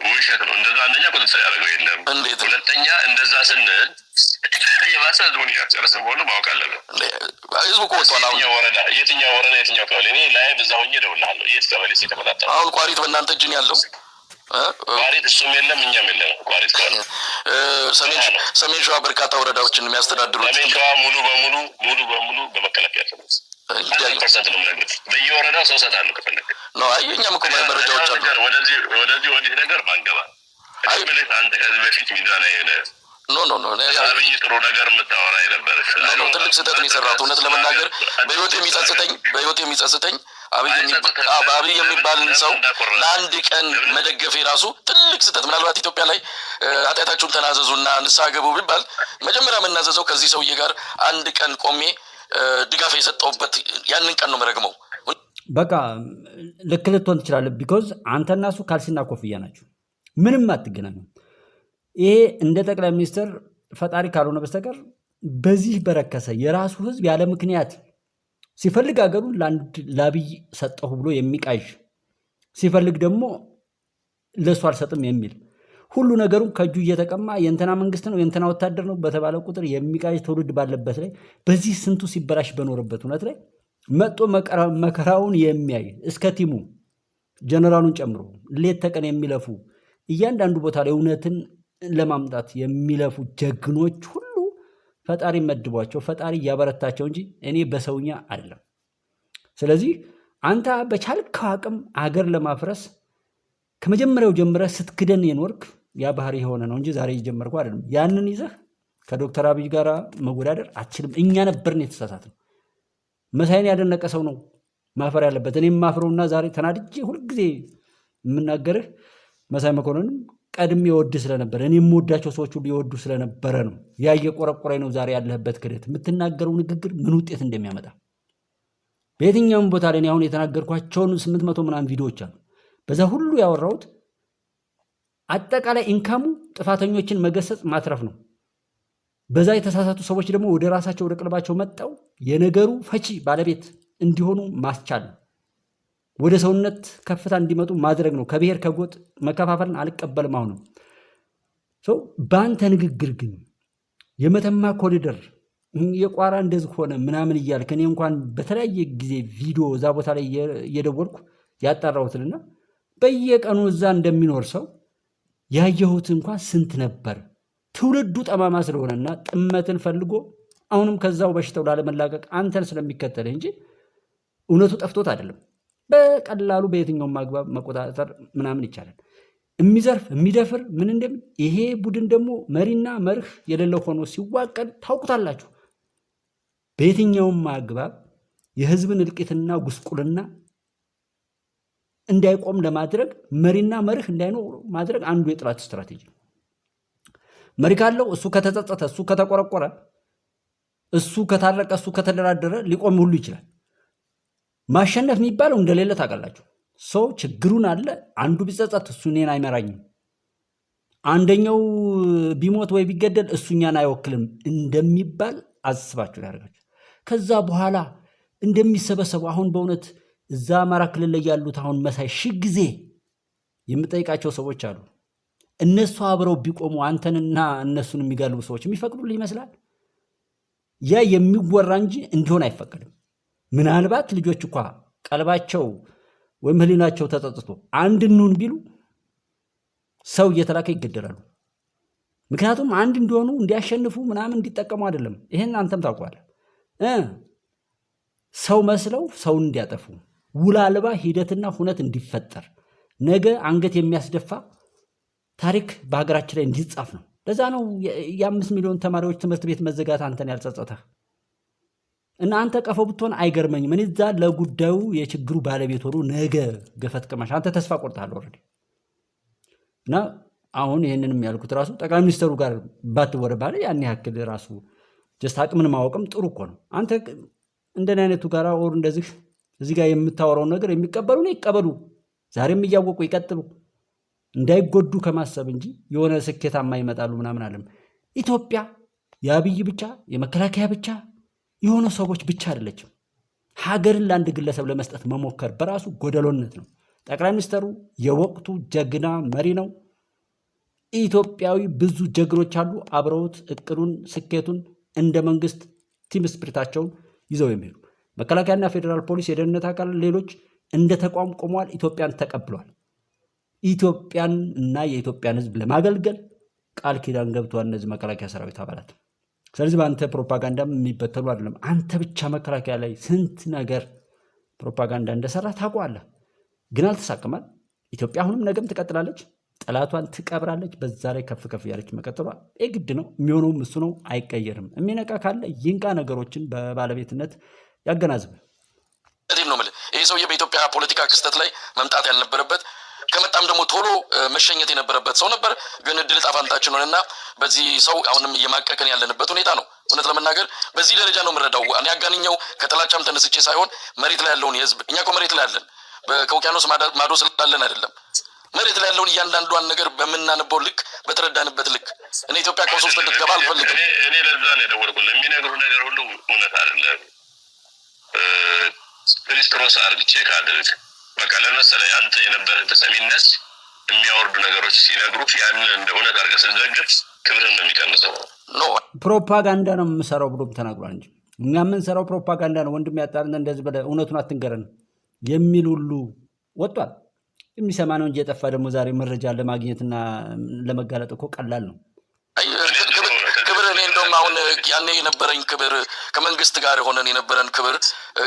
ውሸት ነው። እንደዛ አንደኛ ቁጥጥር ያደረገው የለም። እንዴት? ሁለተኛ እንደዛ ስንል የባሰ ህዝቡን እያጨረሰ መሆኑ ማወቅ አለብን። ህዝቡ እኮ ወጥቷል። አሁን የትኛው ወረዳ የትኛው ቀበሌ? እኔ ላይቭ እዛ ሆኜ እደውልልሃለሁ። የት ቀበሌ ሲተቆጣጠረ? አሁን ቋሪት በእናንተ እጅ ነው ያለው። ቋሪት እሱም የለም እኛም የለም። ቋሪት ከሆነ ሰሜን ሸዋ በርካታ ወረዳዎችን የሚያስተዳድሩት ሰሜን ሸዋ ሙሉ በሙሉ በመከላከያ ነው። 100% ነው የምነግርህ። በየወረዳው ሰው እሰጥሃለሁ ከፈለግ ነው። አይ እኛም እኮ መረጃዎች አሉ። ወደዚህ ነገር ባንገባ ብልህ አንተ ከዚህ በፊት ሚዲያ ላይ ሄደህ አብይ ጥሩ ነገር የምታወራ የነበረ ትልቅ ስህተት ነው የሰራሁት። እውነት ለመናገር በህይወት የሚጸጽተኝ አብይ የሚባልን ሰው ለአንድ ቀን መደገፍ የራሱ ትልቅ ስህተት። ምናልባት ኢትዮጵያ ላይ ኃጢአታችሁን ተናዘዙና ንስሐ ገቡ ቢባል መጀመሪያ የምናዘዘው ከዚህ ሰውዬ ጋር አንድ ቀን ቆሜ ድጋፍ የሰጠውበት ያንን ቀን ነው መረግመው። በቃ ልክ ልትሆን ትችላለህ። ቢኮዝ አንተና እሱ ካልሲና ኮፍያ ናቸው። ምንም አትገናኙም። ይሄ እንደ ጠቅላይ ሚኒስትር ፈጣሪ ካልሆነ በስተቀር በዚህ በረከሰ የራሱ ህዝብ ያለ ምክንያት ሲፈልግ ሀገሩን ለአብይ ሰጠሁ ብሎ የሚቃዥ ሲፈልግ ደግሞ ለእሱ አልሰጥም የሚል ሁሉ ነገሩን ከእጁ እየተቀማ የእንትና መንግስት ነው የእንትና ወታደር ነው በተባለ ቁጥር የሚቃዥ ትውልድ ባለበት ላይ በዚህ ስንቱ ሲበላሽ በኖረበት እውነት ላይ መጦ መከራውን የሚያይ እስከ ቲሙ ጀነራሉን ጨምሮ ሌት ተቀን የሚለፉ እያንዳንዱ ቦታ ላይ እውነትን ለማምጣት የሚለፉ ጀግኖች ሁሉ ፈጣሪ መድቧቸው ፈጣሪ እያበረታቸው እንጂ እኔ በሰውኛ አይደለም። ስለዚህ አንተ በቻልከው አቅም አገር ለማፍረስ ከመጀመሪያው ጀምረህ ስትክደን የኖርክ ያ ባህሪ የሆነ ነው እንጂ ዛሬ የጀመርከው አይደለም። ያንን ይዘህ ከዶክተር አብይ ጋር መወዳደር አትችልም። እኛ ነበርን የተሳሳትነው። መሳይን ያደነቀ ሰው ነው ማፈር ያለበት። እኔም ማፍረውና ዛሬ ተናድጄ ሁልጊዜ የምናገርህ መሳይ መኮንንም ቀድሜ ይወድ ስለነበረ እኔ የምወዳቸው ሰዎች ሁሉ ይወዱ ስለነበረ ነው። ያ የቆረቆረኝ ነው ዛሬ ያለህበት ክደት የምትናገረው ንግግር ምን ውጤት እንደሚያመጣ በየትኛውም ቦታ ላይ አሁን የተናገርኳቸውን 800 ምናምን ቪዲዮዎች አሉ። በዛ ሁሉ ያወራሁት አጠቃላይ ኢንካሙ ጥፋተኞችን መገሰጽ ማትረፍ ነው። በዛ የተሳሳቱ ሰዎች ደግሞ ወደ ራሳቸው ወደ ቀልባቸው መጣው የነገሩ ፈቺ ባለቤት እንዲሆኑ ማስቻል ወደ ሰውነት ከፍታ እንዲመጡ ማድረግ ነው። ከብሔር ከጎጥ መከፋፈልን አልቀበልም። አሁንም በአንተ ንግግር ግን የመተማ ኮሪደር የቋራ እንደዚህ ሆነ ምናምን እያልክ እኔ እንኳን በተለያየ ጊዜ ቪዲዮ እዛ ቦታ ላይ እየደወልኩ ያጣራሁትንና በየቀኑ እዛ እንደሚኖር ሰው ያየሁት እንኳን ስንት ነበር። ትውልዱ ጠማማ ስለሆነና ጥመትን ፈልጎ አሁንም ከዛው በሽታው ላለመላቀቅ አንተን ስለሚከተልህ እንጂ እውነቱ ጠፍቶት አይደለም። በቀላሉ በየትኛውም አግባብ መቆጣጠር ምናምን ይቻላል። የሚዘርፍ የሚደፍር ምን እንደምን ይሄ ቡድን ደግሞ መሪና መርህ የሌለው ሆኖ ሲዋቀድ ታውቁታላችሁ። በየትኛውም አግባብ የህዝብን እልቂትና ጉስቁልና እንዳይቆም ለማድረግ መሪና መርህ እንዳይኖር ማድረግ አንዱ የጥላት ስትራቴጂ ነው። መሪ ካለው እሱ ከተጸጸተ፣ እሱ ከተቆረቆረ፣ እሱ ከታረቀ፣ እሱ ከተደራደረ ሊቆም ሁሉ ይችላል። ማሸነፍ የሚባለው እንደሌለ ታውቃላችሁ። ሰው ችግሩን አለ አንዱ ቢጸጸት እሱ እኔን አይመራኝም፣ አንደኛው ቢሞት ወይ ቢገደል እሱ እኛን አይወክልም እንደሚባል አስባችሁ ያደርጋችሁ። ከዛ በኋላ እንደሚሰበሰቡ አሁን በእውነት እዛ አማራ ክልል ላይ ያሉት አሁን መሳይ ሺህ ጊዜ የምጠይቃቸው ሰዎች አሉ። እነሱ አብረው ቢቆሙ አንተንና እነሱን የሚጋልቡ ሰዎች የሚፈቅዱልህ ይመስላል? ያ የሚወራ እንጂ እንዲሆን አይፈቀድም። ምናልባት ልጆች እንኳ ቀልባቸው ወይም ህሊናቸው ተጸጽቶ አንድ እንሁን ቢሉ ሰው እየተላከ ይገደላሉ። ምክንያቱም አንድ እንዲሆኑ እንዲያሸንፉ ምናምን እንዲጠቀሙ አይደለም። ይሄን አንተም ታውቀዋለህ። ሰው መስለው ሰውን እንዲያጠፉ ውል አልባ ሂደትና ሁነት እንዲፈጠር ነገ አንገት የሚያስደፋ ታሪክ በሀገራችን ላይ እንዲጻፍ ነው። ለዛ ነው የ5 ሚሊዮን ተማሪዎች ትምህርት ቤት መዘጋት አንተን ያልጸጸተህ እና አንተ ቀፎ ብትሆን አይገርመኝም። እኔ እዛ ለጉዳዩ የችግሩ ባለቤት ሆኖ ነገ ገፈት ቅማሽ አንተ ተስፋ ቆርጠሃል ኦልሬዲ። እና አሁን ይህንንም ያልኩት ራሱ ጠቅላይ ሚኒስትሩ ጋር ባትወረ ባለ ያን ያክል ራሱ ጀስት አቅምን ማወቅም ጥሩ እኮ ነው። አንተ እንደኔ አይነቱ ጋር ኦር እንደዚህ እዚህ ጋር የምታወራውን ነገር የሚቀበሉ ነው ይቀበሉ፣ ዛሬም እያወቁ ይቀጥሉ፣ እንዳይጎዱ ከማሰብ እንጂ የሆነ ስኬታማ ይመጣሉ ምናምን አለም። ኢትዮጵያ የአብይ ብቻ የመከላከያ ብቻ የሆነ ሰዎች ብቻ አይደለችም። ሀገርን ለአንድ ግለሰብ ለመስጠት መሞከር በራሱ ጎደሎነት ነው። ጠቅላይ ሚኒስትሩ የወቅቱ ጀግና መሪ ነው። ኢትዮጵያዊ ብዙ ጀግኖች አሉ አብረውት እቅዱን ስኬቱን እንደ መንግስት ቲም ስፕሪታቸውን ይዘው የሚሄዱ መከላከያና ፌዴራል ፖሊስ፣ የደህንነት አካል፣ ሌሎች እንደ ተቋም ቆመዋል። ኢትዮጵያን ተቀብለዋል። ኢትዮጵያን እና የኢትዮጵያን ሕዝብ ለማገልገል ቃል ኪዳን ገብተዋል እነዚህ መከላከያ ሰራዊት አባላት። ስለዚህ በአንተ ፕሮፓጋንዳም የሚበተሉ አይደለም። አንተ ብቻ መከላከያ ላይ ስንት ነገር ፕሮፓጋንዳ እንደሰራ ታውቀዋለህ፣ ግን አልተሳካም። ኢትዮጵያ አሁንም ነገም ትቀጥላለች፣ ጠላቷን ትቀብራለች። በዛ ላይ ከፍ ከፍ ያለች መቀጠሏ የግድ ነው። የሚሆነውም እሱ ነው፣ አይቀየርም። የሚነቃ ካለ ይንቃ፣ ነገሮችን በባለቤትነት ያገናዝብ። ይህ ሰውዬ በኢትዮጵያ ፖለቲካ ክስተት ላይ መምጣት ያልነበረበት ከመጣም ደግሞ ቶሎ መሸኘት የነበረበት ሰው ነበር። ግን እድል ዕጣ ፈንታችን ሆነና በዚህ ሰው አሁንም እየማቀቅን ያለንበት ሁኔታ ነው። እውነት ለመናገር በዚህ ደረጃ ነው የምረዳው። እኔ አጋንኛው ከጥላቻም ተነስቼ ሳይሆን መሬት ላይ ያለውን የህዝብ እኛ እኮ መሬት ላይ ያለን ከውቅያኖስ ማዶ ስላለን አይደለም። መሬት ላይ ያለውን እያንዳንዷን ነገር በምናነበው ልክ በተረዳንበት ልክ እኔ ኢትዮጵያ ቀውስ ውስጥ እንድትገባ አልፈልግም። እኔ ለዛ ነው የደወልኩልህ። የሚነግሩ ነገር ሁሉ እውነት አይደለም። ክሪስቶስ አርግ ቼክ አድርግ። በቃ ለመሰለ አንተ የነበረህ ተሰሚነት የሚያወርዱ ነገሮች ሲነግሩ ያንን እንደ እውነት አድርገህ ስትዘግብ ክብርን ነው የሚቀንሰው። ፕሮፓጋንዳ ነው የምሰራው ብሎም ተናግሯል እንጂ እኛ የምንሰራው ፕሮፓጋንዳ ነው። ወንድም ያጣልን እንደዚህ በለ እውነቱን አትንገረን የሚል ሁሉ ወጥቷል። የሚሰማ ነው እንጂ የጠፋ ደግሞ ዛሬ መረጃ ለማግኘትና ለመጋለጥ እኮ ቀላል ነው። ክብር እኔ እንደውም አሁን ያኔ የነበረኝ ክብር ከመንግስት ጋር የሆነን የነበረን ክብር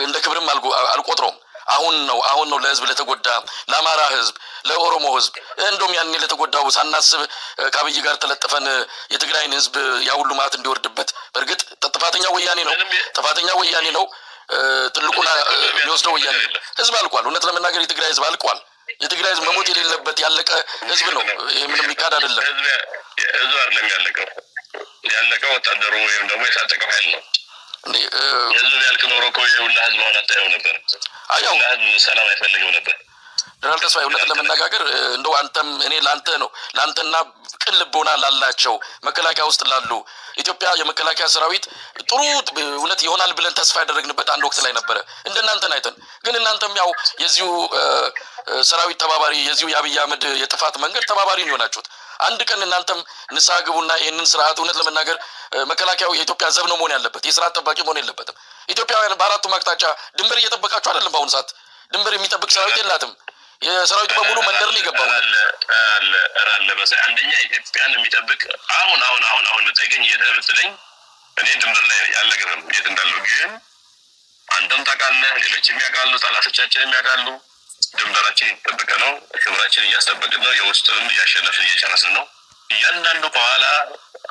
እንደ ክብርም አልቆጥረውም። አሁን ነው ለህዝብ ለተጎዳ ለአማራ ህዝብ ለኦሮሞ ህዝብ እንደውም ያኔ ለተጎዳው ሳናስብ ከአብይ ጋር ተለጠፈን የትግራይን ህዝብ ያሁሉ ማት እንዲወርድበት። በእርግጥ ጥፋተኛ ወያኔ ነው። ትልቁና የሚወስደው ወያኔ ህዝብ አልቋል። እውነት ለመናገር የትግራይ ህዝብ አልቋል። የትግራይ ህዝብ መሞት የሌለበት ያለቀ ህዝብ ነው። ይሄ ምንም የሚካድ አይደለም። ህዝብ አይደለም ያለቀው ወታደሩ ወይም ደግሞ የታጠቀው ኃይል ነው። ህዝብ ያልቅ ኖሮ እኮ የሁላ ህዝብ አሁን አታየው ነበር። ሁላ ህዝብ ሰላም አይፈልግም ነበር። ጀነራል ተስፋዬ እውነትን ለመነጋገር እንደው አንተም እኔ ለአንተ ነው ለአንተና ቅን ልቦና ላላቸው መከላከያ ውስጥ ላሉ ኢትዮጵያ የመከላከያ ሰራዊት ጥሩ እውነት ይሆናል ብለን ተስፋ ያደረግንበት አንድ ወቅት ላይ ነበረ እንደናንተን አይተን። ግን እናንተም ያው የዚሁ ሰራዊት ተባባሪ የዚሁ የአብይ አህመድ የጥፋት መንገድ ተባባሪ ነው የሆናችሁት። አንድ ቀን እናንተም ንስሐ ግቡና ይህንን ስርዓት እውነት ለመናገር መከላከያው የኢትዮጵያ ዘብ ነው መሆን ያለበት፣ የስርዓት ጠባቂ መሆን የለበትም። ኢትዮጵያውያን በአራቱም አቅጣጫ ድንበር እየጠበቃችሁ አይደለም። በአሁኑ ሰዓት ድንበር የሚጠብቅ ሰራዊት የላትም። የሰራዊቱ በሙሉ መንደር ነው የገባው። አለ በሰ አንደኛ ኢትዮጵያን የሚጠብቅ አሁን ልጠይቀኝ የት ነው ብትለኝ እኔ ድንበር ላይ አልነግርህም የት እንዳለው። ግን አንተም ታውቃለህ፣ ሌሎችም ያውቃሉ፣ ጠላቶቻችንም ያውቃሉ። ድንበራችን እየተጠበቀ ነው፣ ክብራችን እያስጠበቅን ነው፣ የውስጥንም እያሸነፍን እየጨረስን ነው። እያንዳንዱ ከኋላ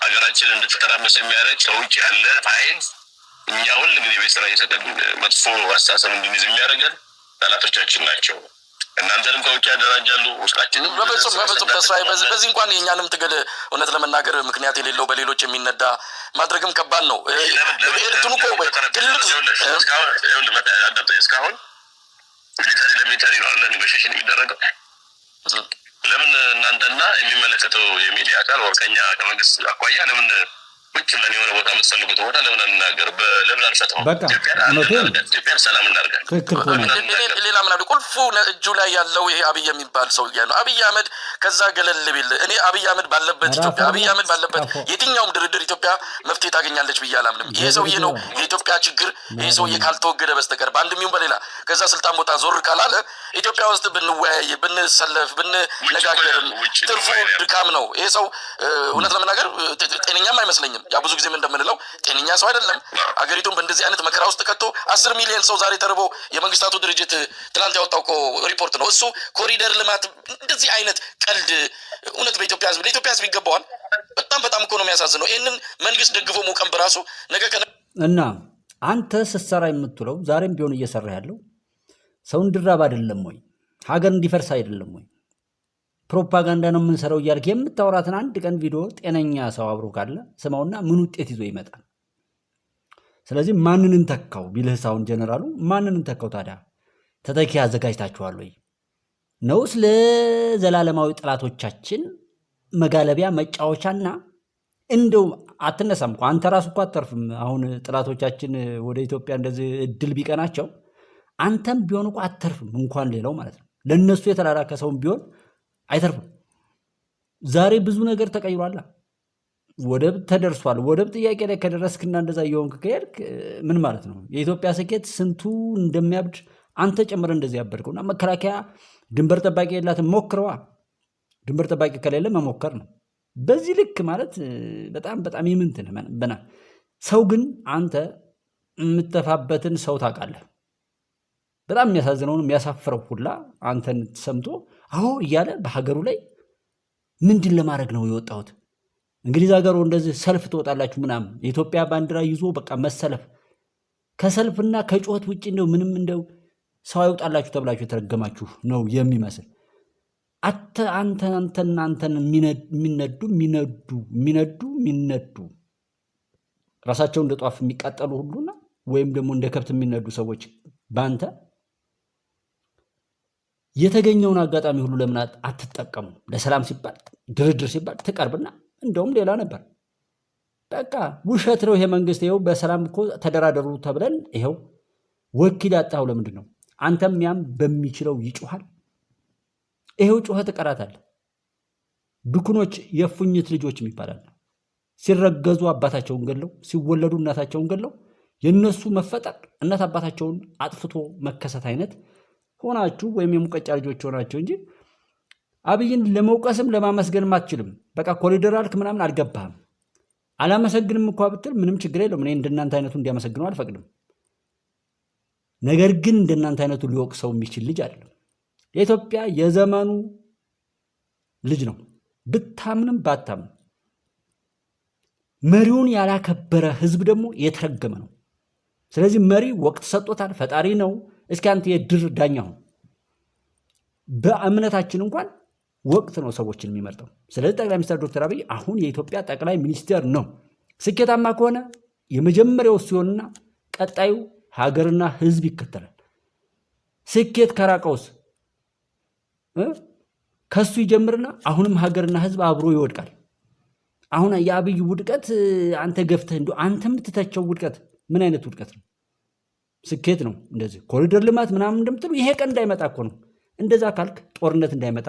ሀገራችን እንድትተራመስ የሚያደርግ ከውጭ ያለ ኃይል እኛ ሁል ጊዜ ቤት ስራ እየሰጠን መጥፎ አስተሳሰብ እንድንይዝ የሚያደርገን ጠላቶቻችን ናቸው። እናንተንም ከውጭ ያደራጃሉ፣ ውስጣችንም በፍጹም ተስፋዬ በዚህ እንኳን የእኛንም ትግል እውነት ለመናገር ምክንያት የሌለው በሌሎች የሚነዳ ማድረግም ከባድ ነው። እስካሁን ሚሊተሪ ለሚሊተሪ ነው አለ ኔጎሽዬሽን የሚደረገው። ለምን እናንተና የሚመለከተው የሚዲያ አካል ወርቀኛ ከመንግስት አኳያ ለምን ውጭ ብለን የሆነ ቦታ የምትፈልጉት ቦታ ለምን አንናገር? ለምን አንፈታው? ኢትዮጵያን ሰላም እናድርጋለን። ሌላ ምን አለ ቁልፉ እጁ ላይ ያለው ይሄ አብይ የሚባል ሰው ነው። አብይ አህመድ ከዛ ገለል ቢል እኔ አብይ አህመድ ባለበት ኢትዮጵያ አብይ አህመድ ባለበት የትኛውም ድርድር ኢትዮጵያ መፍትሄ ታገኛለች ብዬ አላምንም። ይሄ ሰውዬ ነው የኢትዮጵያ ችግር። ይሄ ሰውዬ ካልተወገደ በስተቀር በአንድም ይሁን በሌላ ከዛ ስልጣን ቦታ ዞር ካላለ ኢትዮጵያ ውስጥ ብንወያይ ብንሰለፍ ብንነጋገርም ትርፉ ድካም ነው። ይሄ ሰው እውነት ለመናገር ጤነኛም አይመስለኝም። ያ ብዙ ጊዜ ምን እንደምንለው ጤነኛ ሰው አይደለም። አገሪቱን በእንደዚህ አይነት መከራ ውስጥ ከቶ 10 ሚሊዮን ሰው ዛሬ ተርቦ የመንግስታቱ ድርጅት ትናንት ያወጣው ሪፖርት ነው። እሱ ኮሪደር ልማት እንደዚህ አይነት ቀልድ እውነት በኢትዮጵያ ህዝብ ለኢትዮጵያ ህዝብ ይገባዋል? በጣም እኮ ነው የሚያሳዝነው። ይህንን መንግስት ደግፎ መውቀም በራሱ ነገ እና አንተ ስትሰራ የምትውለው ዛሬም ቢሆን እየሰራ ያለው ሰው እንዲራብ አይደለም ወይ? ሀገር እንዲፈርስ አይደለም ወይ? ፕሮፓጋንዳ ነው የምንሰራው እያልክ የምታወራትን አንድ ቀን ቪዲዮ ጤነኛ ሰው አብሮ ካለ ስማውና ምን ውጤት ይዞ ይመጣል? ስለዚህ ማንንን ተካው ቢልህ ሳሁን ጀነራሉ ማንንን ተካው? ታዲያ ተተኪ አዘጋጅታችኋል ወይ? ነውስ ለዘላለማዊ ጠላቶቻችን መጋለቢያ መጫወቻና እንደው አትነሳም እኮ አንተ ራሱ እኮ አተርፍም። አሁን ጠላቶቻችን ወደ ኢትዮጵያ እንደዚህ እድል ቢቀናቸው አንተም ቢሆን እኮ አተርፍም፣ እንኳን ሌላው ማለት ነው። ለነሱ የተላላከ ሰውም ቢሆን አይተርፍም። ዛሬ ብዙ ነገር ተቀይሯል። ወደብ ተደርሷል። ወደብ ጥያቄ ላይ ከደረስክና እንደዛ እየሆንክ ከሄድክ ምን ማለት ነው? የኢትዮጵያ ስኬት ስንቱ እንደሚያብድ አንተ ጨምረ እንደዚህ ያበድከውና መከላከያ ድንበር ጠባቂ የላትም። ሞክረዋ። ድንበር ጠባቂ ከሌለ መሞከር ነው። በዚህ ልክ ማለት በጣም ይምንትን በና ሰው ግን አንተ የምትተፋበትን ሰው ታውቃለህ። በጣም የሚያሳዝነውን የሚያሳፍረው ሁላ አንተን ሰምቶ አዎ እያለ በሀገሩ ላይ ምንድን ለማድረግ ነው የወጣሁት? እንግሊዝ ሀገሩ እንደዚህ ሰልፍ ትወጣላችሁ ምናምን የኢትዮጵያ ባንዲራ ይዞ በቃ መሰለፍ ከሰልፍና ከጩኸት ውጭ እንደው ምንም እንደው ሰው አይወጣላችሁ ተብላችሁ የተረገማችሁ ነው የሚመስል። አንተን የሚነዱ ራሳቸው እንደ ጧፍ የሚቃጠሉ ሁሉና ወይም ደግሞ እንደ ከብት የሚነዱ ሰዎች በአንተ የተገኘውን አጋጣሚ ሁሉ ለምን አትጠቀሙ? ለሰላም ሲባል ድርድር ሲባል ትቀርብና እንደውም ሌላ ነበር። በቃ ውሸት ነው ይሄ መንግስት። ይኸው በሰላም እኮ ተደራደሩ ተብለን ይኸው ወኪል ያጣው ለምንድን ነው? አንተም ያም በሚችለው ይጮሃል። ይኸው ጩኸት እቀራታል። ብኩኖች የፉኝት ልጆች ይባላል። ሲረገዙ አባታቸውን ገለው ሲወለዱ እናታቸውን ገለው የነሱ መፈጠር እናት አባታቸውን አጥፍቶ መከሰት አይነት ሆናችሁ ወይም የሙቀጫ ልጆች ሆናችሁ እንጂ አብይን ለመውቀስም ለማመስገንም አትችልም። በቃ ኮሪደር አልክ ምናምን አልገባህም። አላመሰግንም እንኳ ብትል ምንም ችግር የለውም። እኔ እንደናንተ አይነቱ እንዲያመሰግነው አልፈቅድም። ነገር ግን እንደናንተ አይነቱ ሊወቅሰው የሚችል ልጅ አይደለም። የኢትዮጵያ የዘመኑ ልጅ ነው። ብታምንም ባታምንም መሪውን ያላከበረ ህዝብ ደግሞ የተረገመ ነው። ስለዚህ መሪ ወቅት ሰጥቶታል። ፈጣሪ ነው። እስኪ አንተ የድር ዳኛ ሁን። በእምነታችን እንኳን ወቅት ነው ሰዎችን የሚመርጠው። ስለዚህ ጠቅላይ ሚኒስትር ዶክተር አብይ አሁን የኢትዮጵያ ጠቅላይ ሚኒስትር ነው። ስኬታማ ከሆነ የመጀመሪያው ሲሆንና ቀጣዩ ሀገርና ህዝብ ይከተላል። ስኬት ከራቀውስ ከሱ ይጀምርና አሁንም ሀገርና ህዝብ አብሮ ይወድቃል። አሁን የአብይ ውድቀት አንተ ገፍተህ እንደው አንተ የምትተቸው ውድቀት ምን አይነት ውድቀት ነው? ስኬት ነው። እንደዚህ ኮሪደር ልማት ምናምን እንደምትሉ ይሄ ቀን እንዳይመጣ እኮ ነው። እንደዛ ካልክ ጦርነት እንዳይመጣ፣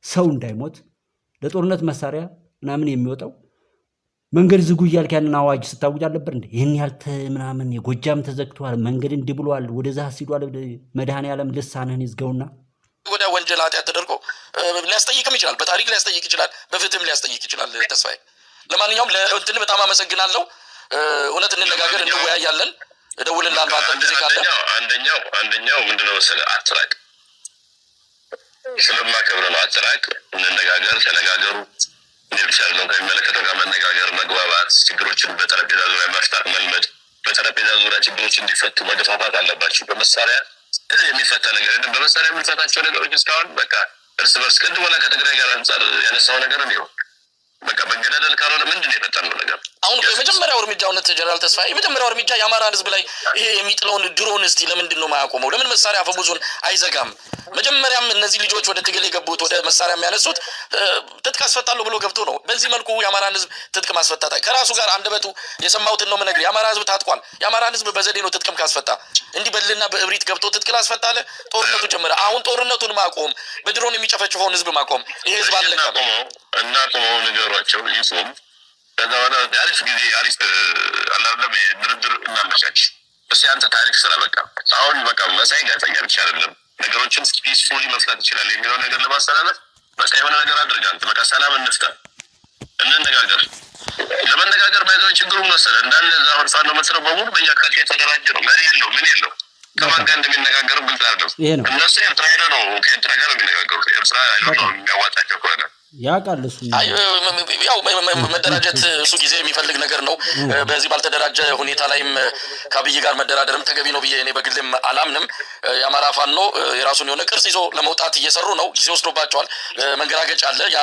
ሰው እንዳይሞት፣ ለጦርነት መሳሪያ ምናምን የሚወጣው መንገድ ዝጉ እያልክ ያንን አዋጅ ስታውጅ አልነበር እንዴ? ይህን ያልተ ምናምን የጎጃም ተዘግቷል፣ መንገድ እንዲህ ብሏል፣ ወደዛ ሲዷል፣ መድኃኔዓለም ልሳንህን ይዝገውና ወደ ወንጀል ኃጢአት ተደርጎ ሊያስጠይቅም ይችላል። በታሪክ ሊያስጠይቅ ይችላል። በፍትህም ሊያስጠይቅ ይችላል። ተስፋዬ ለማንኛውም ለእንትን በጣም አመሰግናለሁ። እውነት እንነጋገር፣ እንወያያለን። እደውልልሃለሁ አንተም ጊዜ ካለ። አንደኛው ምንድነው መሰለህ አትራቅ፣ ስለማከብር ነው። አትራቅ፣ እንነጋገር፣ ተነጋገሩ። እኔ ብቻ ነው ከሚመለከተው ጋር መነጋገር፣ መግባባት፣ ችግሮችን በጠረጴዛ ዙሪያ መፍታት መልመድ። በጠረጴዛ ዙሪያ ችግሮች እንዲፈቱ መገፋፋት አለባቸው። በመሳሪያ የሚፈታ ነገር የለም። በመሳሪያ የምንፈታቸው ነገሮች እስካሁን በቃ እርስ በርስ ቅድም ሆነ ከትግራይ ጋር አንጻር ያነሳው ነገር ነው። በቃ መገዳደል ካልሆነ ምንድን ነው የፈጠነው ነገር? አሁን የመጀመሪያው እርምጃ እውነት ጀነራል ተስፋዬ የመጀመሪያው እርምጃ የአማራን ህዝብ ላይ ይሄ የሚጥለውን ድሮን እስቲ ለምንድን ነው ማያቆመው? ለምን መሳሪያ አፈሙዙን አይዘጋም? መጀመሪያም እነዚህ ልጆች ወደ ትግል የገቡት ወደ መሳሪያ የሚያነሱት ትጥቅ አስፈታለሁ ብሎ ገብቶ ነው። በዚህ መልኩ የአማራን ህዝብ ትጥቅ ማስፈታት ከራሱ ጋር አንደበቱ የሰማሁትን ነው የምነግርህ። የአማራ ህዝብ ታጥቋል። የአማራን ህዝብ በዘዴ ነው ትጥቅም ካስፈታ እንዲህ በልና በእብሪት ገብቶ ትጥቅ ላስፈታለ ጦርነቱ ጀመረ። አሁን ጦርነቱን ማቆም፣ በድሮን የሚጨፈጭፈውን ህዝብ ማቆም። ይሄ ህዝብ አለቀም እና ቆመው ነገሯቸው ይቆም። ከዛ በኋላ አሪፍ ጊዜ አሪፍ አላለም ድርድር እናመቻች። እሱ ያንተ ታሪክ ስራ በቃ አሁን በቃ መሳይ ጋዜጠኛ ብቻ አይደለም ነገሮችን ፒስፉሊ መፍታት ይችላል የሚለው ነገር ለማስተላለፍ በቃ የሆነ ነገር አድርጋንት በቃ ሰላም እንፍጠር፣ እንነጋገር። ለመነጋገር ባይዘው ችግሩ መሰለህ እንዳለ ዛውን ፋኖ መስለው በሙሉ በየአካባቢ የተደራጀ ነው። መሪ የለው ምን የለው ከማን ጋር እንደሚነጋገሩ ግልጽ አይደለም። እነሱ ኤርትራ ሄደው ነው ከኤርትራ ጋር የሚነጋገሩት። ኤርትራ ነው የሚያዋጣቸው ከሆነ ያውቃል እሱ ያው መደራጀት እሱ ጊዜ የሚፈልግ ነገር ነው። በዚህ ባልተደራጀ ሁኔታ ላይም ከአብይ ጋር መደራደርም ተገቢ ነው ብዬ እኔ በግልም አላምንም። የአማራ ፋኖ የራሱን የሆነ ቅርጽ ይዞ ለመውጣት እየሰሩ ነው። ጊዜ ወስዶባቸዋል። መንገራገጭ አለ። ያ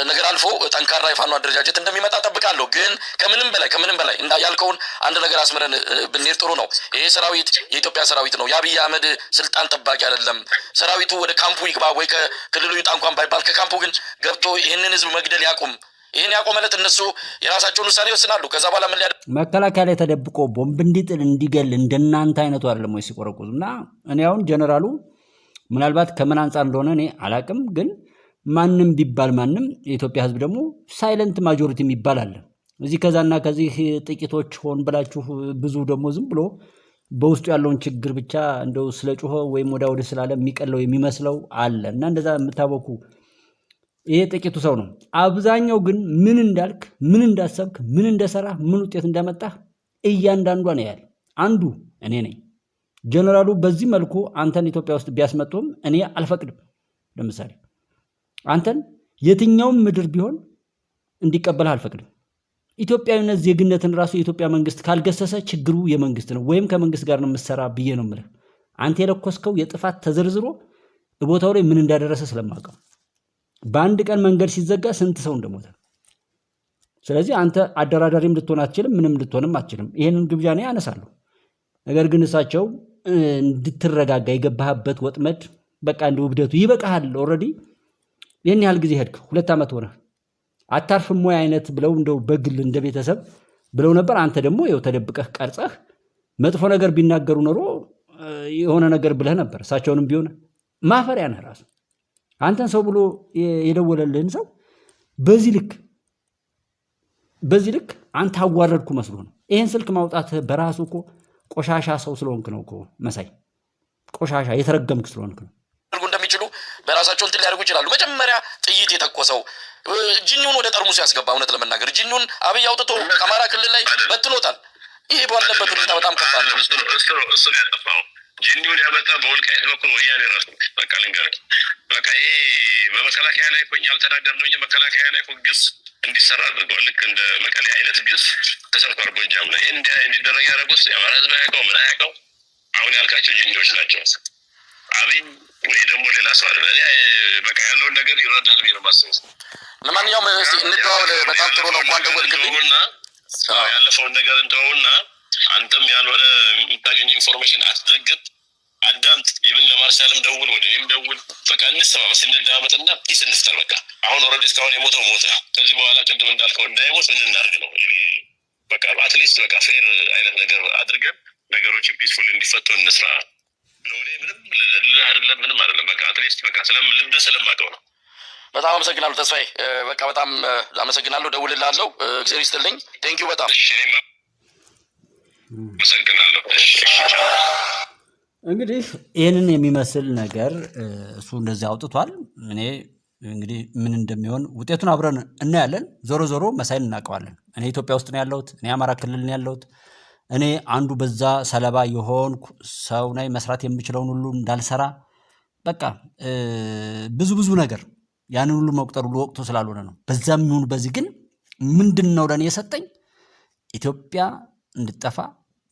ነገር አልፎ ጠንካራ የፋኖ አደረጃጀት እንደሚመጣ ጠብቃለሁ። ግን ከምንም በላይ ያልከውን አንድ ነገር አስምረን ብንሄድ ጥሩ ነው። ይሄ ሰራዊት የኢትዮጵያ ሰራዊት ነው። የአብይ አህመድ ስልጣን ጠባቂ አይደለም። ሰራዊቱ ወደ ካምፑ ይግባ ወይ ከክልሉ ይውጣ እንኳን ባይባል ከካምፑ ግን ገብቶ ይህንን ህዝብ መግደል ያቁም። ይህን ያቆመለት እነሱ የራሳቸውን ውሳኔ ይወስናሉ። ከዛ በኋላ ምን ሊያደርግ መከላከያ ላይ ተደብቆ ቦምብ እንዲጥል እንዲገል እንደናንተ አይነቱ አይደለም ወይ ሲቆረቁዙ። እና እኔ አሁን ጀነራሉ ምናልባት ከምን አንጻር እንደሆነ እኔ አላቅም፣ ግን ማንም ቢባል ማንም የኢትዮጵያ ህዝብ ደግሞ ሳይለንት ማጆሪቲ የሚባል አለ። እዚህ ከዛና ከዚህ ጥቂቶች ሆን ብላችሁ ብዙ ደግሞ ዝም ብሎ በውስጡ ያለውን ችግር ብቻ እንደው ስለ ጮኸ ወይም ወደ ስላለ የሚቀለው የሚመስለው አለ። እና እንደዛ የምታወኩ ይሄ ጥቂቱ ሰው ነው። አብዛኛው ግን ምን እንዳልክ፣ ምን እንዳሰብክ፣ ምን እንደሰራ፣ ምን ውጤት እንዳመጣህ እያንዳንዷ ነው ያለ። አንዱ እኔ ነኝ። ጀነራሉ በዚህ መልኩ አንተን ኢትዮጵያ ውስጥ ቢያስመጡም እኔ አልፈቅድም። ለምሳሌ አንተን የትኛውም ምድር ቢሆን እንዲቀበልህ አልፈቅድም። ኢትዮጵያዊነት ዜግነትን ራሱ የኢትዮጵያ መንግስት ካልገሰሰ ችግሩ የመንግስት ነው፣ ወይም ከመንግስት ጋር ነው የምትሰራ ብዬ ነው የምልህ። አንተ የለኮስከው የጥፋት ተዘርዝሮ ቦታው ላይ ምን እንዳደረሰ ስለማውቀው በአንድ ቀን መንገድ ሲዘጋ ስንት ሰው እንደሞተ። ስለዚህ አንተ አደራዳሪም ልትሆን አትችልም፣ ምንም ልትሆንም አትችልም። ይህንን ግብዣ ነው ያነሳለሁ። ነገር ግን እሳቸው እንድትረጋጋ የገባህበት ወጥመድ በቃ እንደ ውብደቱ ይበቃሃል። ኦልሬዲ ይህን ያህል ጊዜ ሄድክ፣ 2 ዓመት ሆነ። አታርፍም ወይ አይነት ብለው እንደው በግል እንደ ቤተሰብ ብለው ነበር። አንተ ደግሞ ይኸው ተደብቀህ ቀርጸህ መጥፎ ነገር ቢናገሩ ኖሮ የሆነ ነገር ብለህ ነበር። እሳቸውንም ቢሆን ማፈሪያ ነህ ራሱ። አንተን ሰው ብሎ የደወለልህን ሰው በዚህ ልክ አንተ አዋረድኩ መስሎ ነው። ይህን ስልክ ማውጣት በራሱ እኮ ቆሻሻ ሰው ስለሆንክ ነው እኮ መሳይ። ቆሻሻ የተረገምክ ስለሆንክ ነው። እንደሚችሉ በራሳቸው እንትን ሊያደርጉ ይችላሉ። መጀመሪያ ጥይት የተኮሰው ጅኒውን ወደ ጠርሙስ ያስገባ። እውነት ለመናገር ጅኒውን አብይ አውጥቶ ከአማራ ክልል ላይ በትኖታል። ይሄ ባለበት ሁኔታ በጣም ከባድ ነው። እሱ ያጠፋው ጅኒውን ያመጣ በወልቃይት በኩል ወያኔ ራሱ በቃ ልንገርህ፣ በቃ ይሄ በመከላከያ ላይ እኮ እኛ አልተናገርንም እንጂ መከላከያ ላይ እኮ ግስ እንዲሰራ አድርገዋል። ልክ እንደ መቀሌ አይነት ግስ ተሰርቷል ጎጃም ላይ። ይህ እንዲደረግ ያደረጉት የአማራ ህዝብ አያውቀው ምን አያውቀው። አሁን ያልካቸው ጅኒዎች ናቸው። አብይ ወይ ደግሞ ሌላ ሰው አይደለ። በቃ ያለውን ነገር ይረዳል ብዬ ነው የማስበው። ለማንኛውም እንደዋወል በጣም ጥሩ ነው። እንኳን ደወልክልኝ። ያለፈውን ነገር እንተውና አንተም ያልሆነ የምታገኝ ኢንፎርሜሽን አትዘግብ፣ አዳምጥ። ኢቭን ለማርሻልም ደውል፣ ወደ እኔም ደውል። በቃ እንሰማማ፣ እንደማመጥና ፒስ እንፍጠር። በቃ አሁን ኦልሬዲ እስካሁን የሞተው ሞተ። ከዚህ በኋላ ቅድም እንዳልከው እንዳይሞት ምን እናድርግ ነው በቃ። አትሊስት በቃ ፌር አይነት ነገር አድርገን ነገሮችን ፒስፉል እንዲፈቱ እንስራ ነው። እኔ ምንም አይደለም። በቃ አትሊስት በቃ ልብ ስለማውቀው ነው። በጣም አመሰግናለሁ ተስፋዬ። በቃ በጣም አመሰግናለሁ። ደውልልሃለሁ። እግዚአብሔር ይስጥልኝ። ቴንኪው በጣም አመሰግናለሁ። እንግዲህ ይህንን የሚመስል ነገር እሱ እንደዚህ አውጥቷል። እኔ እንግዲህ ምን እንደሚሆን ውጤቱን አብረን እናያለን። ዞሮ ዞሮ መሳይን እናውቀዋለን። እኔ ኢትዮጵያ ውስጥ ነው ያለሁት። እኔ አማራ ክልል ነው ያለሁት። እኔ አንዱ በዛ ሰለባ የሆንኩ ሰው ነኝ። መስራት የምችለውን ሁሉ እንዳልሰራ በቃ ብዙ ነገር ያንን ሁሉ መቁጠር ሁሉ ወቅቱ ስላልሆነ ነው። በዛም ይሁን በዚህ ግን ምንድን ነው ለእኔ የሰጠኝ ኢትዮጵያ እንድጠፋ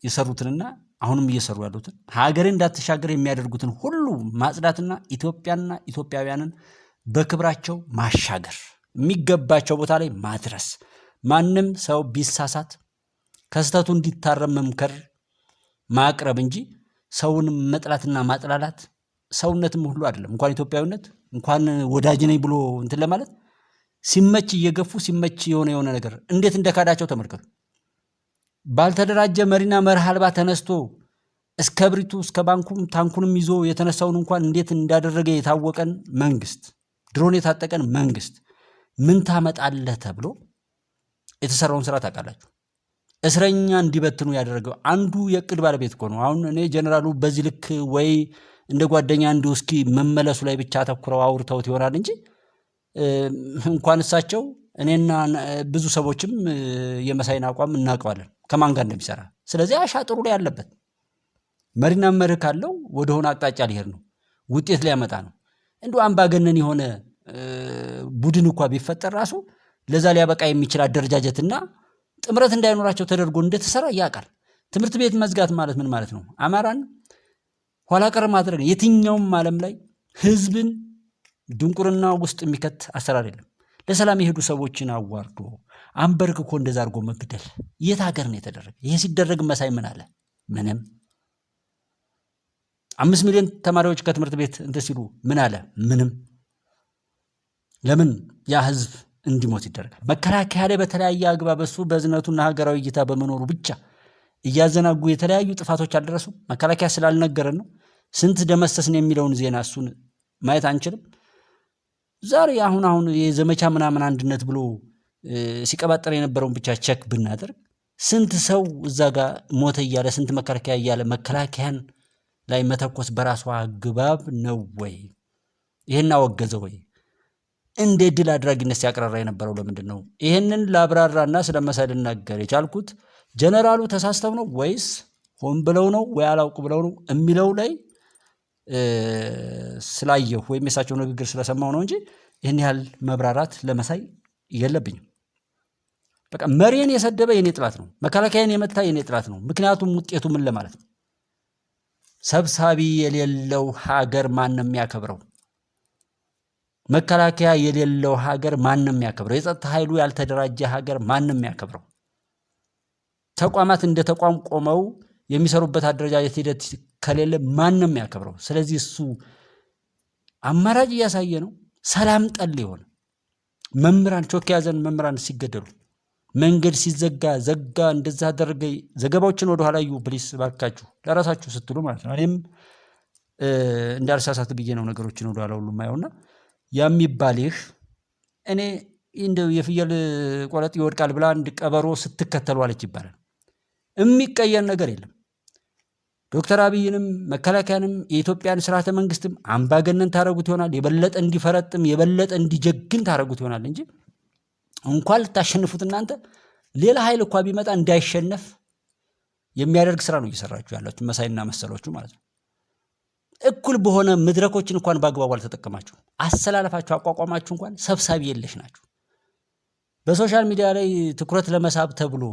የሰሩትንና አሁንም እየሰሩ ያሉትን ሀገሬ እንዳትሻገር የሚያደርጉትን ሁሉ ማጽዳትና ኢትዮጵያና ኢትዮጵያውያንን በክብራቸው ማሻገር፣ የሚገባቸው ቦታ ላይ ማድረስ፣ ማንም ሰው ቢሳሳት ከስተቱ እንዲታረም መምከር ማቅረብ እንጂ ሰውን መጥላትና ማጥላላት ሰውነትም ሁሉ አይደለም። እንኳን ኢትዮጵያዊነት እንኳን ወዳጅ ነኝ ብሎ እንትን ለማለት ሲመች እየገፉ ሲመች የሆነ ነገር እንዴት እንደካዳቸው ተመልከቱ። ባልተደራጀ መሪና መርህ አልባ ተነስቶ እስከ ብሪቱ እስከ ባንኩም ታንኩንም ይዞ የተነሳውን እንኳን እንዴት እንዳደረገ የታወቀን መንግስት፣ ድሮን የታጠቀን መንግስት ምን ታመጣለህ ተብሎ የተሰራውን ስራ ታውቃላችሁ። እስረኛ እንዲበትኑ ያደረገው አንዱ የእቅድ ባለቤት እኮ ነው። አሁን እኔ ጀነራሉ በዚህ ልክ ወይ እንደ ጓደኛ አንዱ እስኪ መመለሱ ላይ ብቻ አተኩረው አውርተውት ይሆናል እንጂ እንኳን እሳቸው እኔና ብዙ ሰዎችም የመሳይን አቋም እናውቀዋለን ከማን ጋር እንደሚሰራ። ስለዚህ አሻጥሩ ላይ ያለበት መሪና መርህ ካለው ወደሆነ አቅጣጫ ሊሄድ ነው፣ ውጤት ሊያመጣ ነው። እንዲሁ አምባገነን የሆነ ቡድን እንኳ ቢፈጠር ራሱ ለዛ ሊያበቃ የሚችል አደረጃጀትና ጥምረት እንዳይኖራቸው ተደርጎ እንደተሰራ ያውቃል። ትምህርት ቤት መዝጋት ማለት ምን ማለት ነው? አማራን ኋላ ቀር ማድረግ። የትኛውም ዓለም ላይ ህዝብን ድንቁርና ውስጥ የሚከት አሰራር የለም። ለሰላም የሄዱ ሰዎችን አዋርዶ አንበርክኮ እንደዛ አድርጎ መግደል የት ሀገር ነው የተደረገ? ይሄ ሲደረግ መሳይ ምን አለ? ምንም። 5 ሚሊዮን ተማሪዎች ከትምህርት ቤት እንትን ሲሉ ምን አለ? ምንም። ለምን ያ ህዝብ እንዲሞት ይደረጋል? መከላከያ ላይ በተለያየ አግባብ እሱ በዝነቱና ሀገራዊ እይታ በመኖሩ ብቻ እያዘናጉ የተለያዩ ጥፋቶች አልደረሱም? መከላከያ ስላልነገረን ነው። ስንት ደመሰስን የሚለውን ዜና እሱን ማየት አንችልም? ዛሬ አሁን የዘመቻ ምናምን አንድነት ብሎ ሲቀባጠር የነበረውን ብቻ ቸክ ብናደርግ ስንት ሰው እዛ ጋር ሞተ እያለ ስንት መከላከያ እያለ መከላከያን ላይ መተኮስ በራሱ አግባብ ነው ወይ? ይሄን አወገዘ ወይ? እንደ ድል አድራጊነት ሲያቀራራ የነበረው ለምንድን ነው? ይሄንን ላብራራና ስለመሳይ ልናገር የቻልኩት ጀነራሉ ተሳስተው ነው ወይስ ሆን ብለው ነው ወይ አላውቅ ብለው ነው የሚለው ላይ ስላየሁ ወይም የሳቸው ንግግር ስለሰማው ነው እንጂ ይህን ያህል መብራራት ለመሳይ የለብኝም። በቃ መሪን የሰደበ የኔ ጥላት ነው። መከላከያን የመታ የኔ ጥላት ነው። ምክንያቱም ውጤቱ ምን ለማለት ነው? ሰብሳቢ የሌለው ሀገር ማን ነው የሚያከብረው? መከላከያ የሌለው ሀገር ማን ነው የሚያከብረው? የጸጥታ ኃይሉ ያልተደራጀ ሀገር ማን ነው የሚያከብረው? ተቋማት እንደ ተቋም ቆመው የሚሰሩበት አደረጃጀት ሂደት ከሌለ ማን ነው የሚያከብረው? ስለዚህ እሱ አማራጭ እያሳየ ነው። ሰላም ጠል የሆነ መምህራን ቾክ ያዘን መምህራን ሲገደሉ መንገድ ሲዘጋ ዘጋ እንደዛ አደረገ። ዘገባዎችን ወደ ኋላ እዩ ፕሊስ ባካችሁ፣ ለራሳችሁ ስትሉ ማለት ነው። እኔም እንዳልሳሳት ብዬ ነው ነገሮችን ወደ ኋላ ሁሉ ማየውና የሚባልህ እኔ እንደው የፍየል ቆለጥ ይወድቃል ብላ አንድ ቀበሮ ስትከተሉ አለች ይባላል። የሚቀየር ነገር የለም። ዶክተር አብይንም መከላከያንም የኢትዮጵያን ስርዓተ መንግስትም አምባገነን ታረጉት ይሆናል፣ የበለጠ እንዲፈረጥም የበለጠ እንዲጀግን ታረጉት ይሆናል እንጂ እንኳን ልታሸንፉት እናንተ ሌላ ኃይል እንኳ ቢመጣ እንዳይሸነፍ የሚያደርግ ስራ ነው እየሰራችሁ ያላችሁ መሳይና መሰሎቹ ማለት ነው። እኩል በሆነ መድረኮችን እንኳን በአግባቡ አልተጠቀማችሁ። አሰላለፋችሁ፣ አቋቋማችሁ እንኳን ሰብሳቢ የለሽ ናችሁ። በሶሻል ሚዲያ ላይ ትኩረት ለመሳብ ተብሎ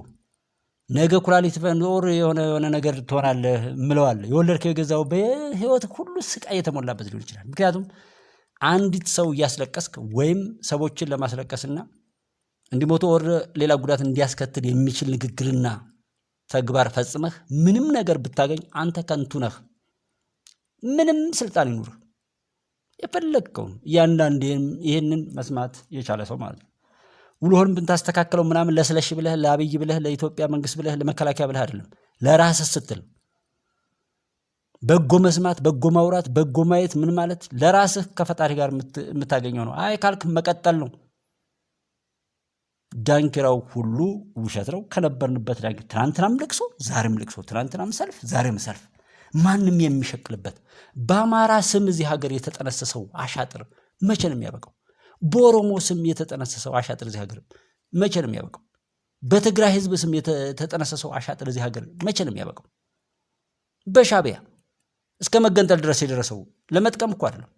ነገ ኩላሊት ፈንዶር የሆነ ነገር ትሆናለህ ምለዋል። የወለድከው የገዛው በህይወት ሁሉ ስቃይ የተሞላበት ሊሆን ይችላል። ምክንያቱም አንዲት ሰው እያስለቀስክ ወይም ሰዎችን ለማስለቀስና እንዲሞቱ ወር ሌላ ጉዳት እንዲያስከትል የሚችል ንግግርና ተግባር ፈጽመህ ምንም ነገር ብታገኝ አንተ ከንቱ ነህ። ምንም ስልጣን ይኑር የፈለግከው እያንዳንዱ ይህንን መስማት የቻለ ሰው ማለት ነው። ውሎህን ብታስተካክለው ምናምን ለስለሽ ብለህ ለአብይ ብለህ ለኢትዮጵያ መንግስት ብለህ ለመከላከያ ብለህ አይደለም፣ ለራስህ ስትል በጎ መስማት፣ በጎ ማውራት፣ በጎ ማየት ምን ማለት ለራስህ ከፈጣሪ ጋር የምታገኘው ነው። አይ ካልክ መቀጠል ነው። ዳንኪራው ሁሉ ውሸት ነው። ከነበርንበት ዳንኪራ ትናንትናም ልቅሶ ዛሬም ልቅሶ፣ ትናንትናም ሰልፍ ዛሬም ሰልፍ፣ ማንም የሚሸቅልበት በአማራ ስም እዚህ ሀገር የተጠነሰሰው አሻጥር መቼ ነው የሚያበቃው? በኦሮሞ ስም የተጠነሰሰው አሻጥር እዚህ ሀገር መቼ ነው የሚያበቃው? በትግራይ ህዝብ ስም የተጠነሰሰው አሻጥር እዚህ ሀገር መቼ ነው የሚያበቃው? በሻዕቢያ እስከ መገንጠል ድረስ የደረሰው ለመጥቀም እኮ አይደለም።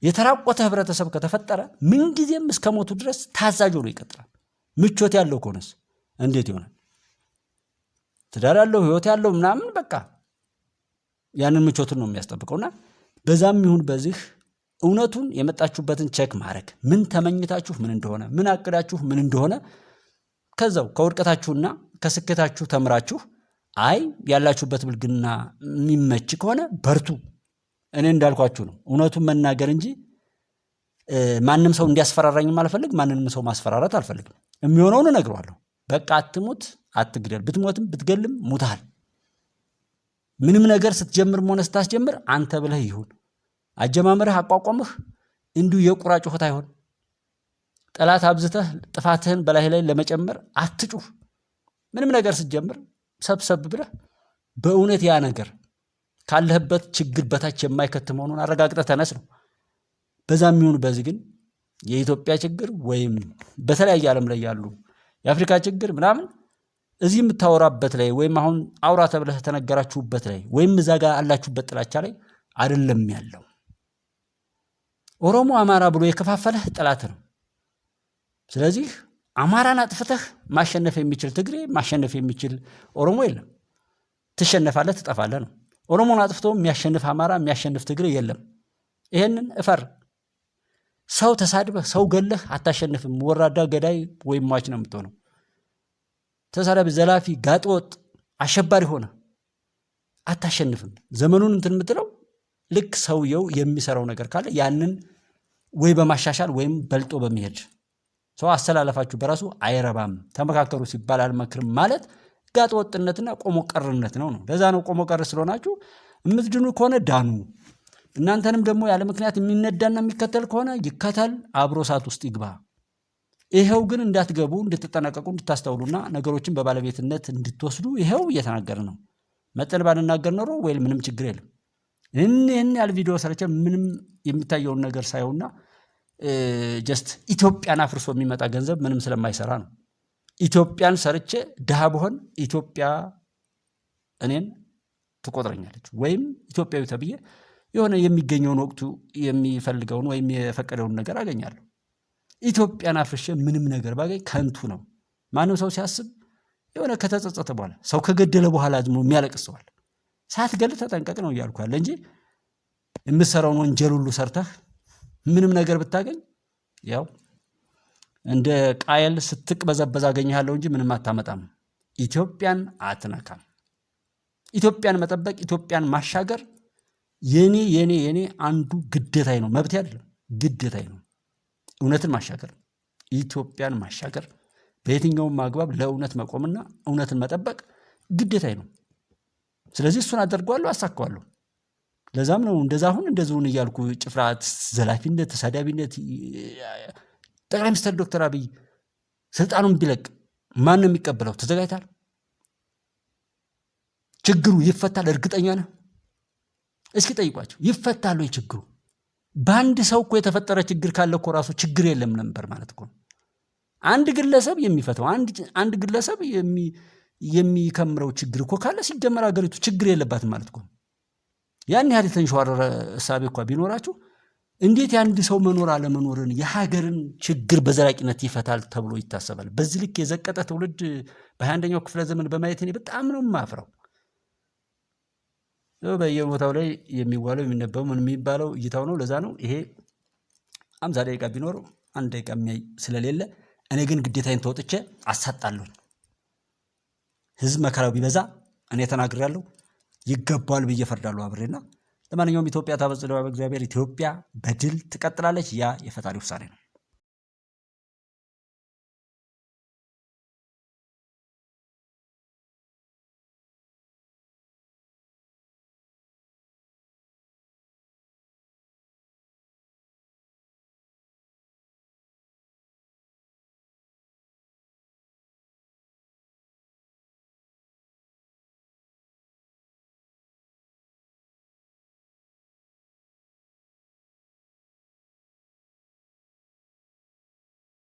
የተራቆተ ህብረተሰብ ከተፈጠረ ምንጊዜም እስከ ሞቱ ድረስ ታዛዥ ሆኖ ይቀጥላል። ምቾት ያለው ከሆነስ እንዴት ይሆናል? ትዳር ያለው ህይወት ያለው ምናምን በቃ ያንን ምቾቱን ነው የሚያስጠብቀውና በዛም ይሁን በዚህ እውነቱን የመጣችሁበትን ቼክ ማድረግ፣ ምን ተመኝታችሁ ምን እንደሆነ፣ ምን አቅዳችሁ ምን እንደሆነ ከዛው ከውድቀታችሁና ከስኬታችሁ ተምራችሁ አይ ያላችሁበት ብልግና የሚመች ከሆነ በርቱ። እኔ እንዳልኳችሁ ነው እውነቱን መናገር እንጂ ማንም ሰው እንዲያስፈራራኝም አልፈልግ፣ ማንንም ሰው ማስፈራራት አልፈልግም። የሚሆነውን እነግረዋለሁ። በቃ አትሙት፣ አትግደል። ብትሞትም ብትገልም ሙታል። ምንም ነገር ስትጀምር ሆነ ስታስጀምር አንተ ብለህ ይሁን። አጀማመርህ አቋቋምህ እንዲሁ የቁራ ጩኸት አይሆን። ጠላት አብዝተህ ጥፋትህን በላይ ላይ ለመጨመር አትጩህ። ምንም ነገር ስትጀምር ሰብሰብ ብለህ በእውነት ያ ነገር ካለህበት ችግር በታች የማይከት መሆኑን አረጋግጠህ ተነስ ነው። በዛም ይሁን በዚህ ግን የኢትዮጵያ ችግር ወይም በተለያየ ዓለም ላይ ያሉ የአፍሪካ ችግር ምናምን እዚህ የምታወራበት ላይ ወይም አሁን አውራ ተብለህ ተነገራችሁበት ላይ ወይም እዛ ጋር አላችሁበት ጥላቻ ላይ አይደለም ያለው። ኦሮሞ አማራ ብሎ የከፋፈለህ ጠላት ነው። ስለዚህ አማራን አጥፍተህ ማሸነፍ የሚችል ትግሬ ማሸነፍ የሚችል ኦሮሞ የለም። ትሸነፋለህ፣ ትጠፋለህ ነው። ኦሮሞን አጥፍቶ የሚያሸንፍ አማራ የሚያሸንፍ ትግሬ የለም። ይሄንን እፈር። ሰው ተሳድበህ ሰው ገለህ አታሸንፍም። ወራዳ ገዳይ ወይም ሟች ነው የምትሆነው። ተሳዳቢ፣ ዘላፊ፣ ጋጠወጥ፣ አሸባሪ ሆነ አታሸንፍም። ዘመኑን እንትን የምትለው ልክ ሰውየው የሚሰራው ነገር ካለ ያንን ወይ በማሻሻል ወይም በልጦ በመሄድ ሰው አስተላለፋችሁ በራሱ አይረባም። ተመካከሩ ሲባል አልመክርም ማለት ጋጥ ወጥነትና ቆሞ ቀርነት ነው። ለዛ ነው ቆሞ ቀር ስለሆናችሁ የምትድኑ ከሆነ ዳኑ። እናንተንም ደግሞ ያለ ምክንያት የሚነዳና የሚከተል ከሆነ ይከተል፣ አብሮ እሳት ውስጥ ይግባ። ይሄው ግን እንዳትገቡ፣ እንድትጠነቀቁ፣ እንድታስተውሉና ነገሮችን በባለቤትነት እንድትወስዱ ይሄው እየተናገረ ነው። መጠን ባንናገር ኖሮ ወይ ምንም ችግር የለም። ይህን ያህል ቪዲዮ ሰርቼ ምንም የሚታየውን ነገር ሳይሆንና ጀስት ኢትዮጵያን አፍርሶ የሚመጣ ገንዘብ ምንም ስለማይሰራ ነው። ኢትዮጵያን ሰርቼ ድሃ ብሆን ኢትዮጵያ እኔን ትቆጥረኛለች ወይም ኢትዮጵያዊ ተብዬ የሆነ የሚገኘውን ወቅቱ የሚፈልገውን ወይም የፈቀደውን ነገር አገኛለሁ። ኢትዮጵያን አፍርሼ ምንም ነገር ባገኝ ከንቱ ነው። ማንም ሰው ሲያስብ የሆነ ከተጸጸተ በኋላ ሰው ከገደለ በኋላ ዝም የሚያለቅስ ሰዋል። ሳትገል ተጠንቀቅ ነው እያልኩ ያለ እንጂ የምትሰራውን ወንጀል ሁሉ ሰርተህ ምንም ነገር ብታገኝ ያው እንደ ቃየል ስትቅበዘበዝ አገኘሃለሁ እንጂ ምንም አታመጣም። ኢትዮጵያን አትነካም። ኢትዮጵያን መጠበቅ፣ ኢትዮጵያን ማሻገር የኔ አንዱ ግዴታዬ ነው። መብቴ አይደለም፣ ግዴታዬ ነው። እውነትን ማሻገር፣ ኢትዮጵያን ማሻገር፣ በየትኛውም አግባብ ለእውነት መቆምና እውነትን መጠበቅ ግዴታዬ ነው። ስለዚህ እሱን አደርገዋለሁ፣ አሳካዋለሁ። ለዛም ነው እንደዛ አሁን እንደዚሁን እያልኩ ጭፍራት፣ ዘላፊነት፣ ተሳዳቢነት። ጠቅላይ ሚኒስትር ዶክተር አብይ ስልጣኑን ቢለቅ ማን ነው የሚቀበለው? ተዘጋጅታል? ችግሩ ይፈታል? እርግጠኛ ነህ? እስኪ ጠይቋቸው። ይፈታል ወይ ችግሩ? በአንድ ሰው እኮ የተፈጠረ ችግር ካለ እኮ ራሱ ችግር የለም ነበር ማለት እኮ ነው። አንድ ግለሰብ የሚፈታው አንድ ግለሰብ የሚከምረው ችግር እኮ ካለ ሲጀመር ሀገሪቱ ችግር የለባትም ማለት እኮ ነው። ያን ያህል የተንሸዋረረ እሳቤ እኮ ቢኖራችሁ እንዴት የአንድ ሰው መኖር አለመኖርን የሀገርን ችግር በዘላቂነት ይፈታል ተብሎ ይታሰባል? በዚህ ልክ የዘቀጠ ትውልድ በ21ኛው ክፍለ ዘመን በማየት እኔ በጣም ነው የማፍረው። በየቦታው ላይ የሚዋለው የሚነበበው ምን የሚባለው እይታው ነው። ለዛ ነው ይሄ 50 ደቂቃ ቢኖር 1 ደቂቃ የሚያይ ስለሌለ እኔ ግን ግዴታዬን ተወጥቼ አሳጣለሁኝ። ህዝብ መከራው ቢበዛ እኔ ተናግሬያለሁ፣ ይገባል ብዬ ፈርዳለሁ አብሬና። ለማንኛውም ኢትዮጵያ ታበጽሕልዋ በእግዚአብሔር፣ ኢትዮጵያ በድል ትቀጥላለች። ያ የፈጣሪ ውሳኔ ነው።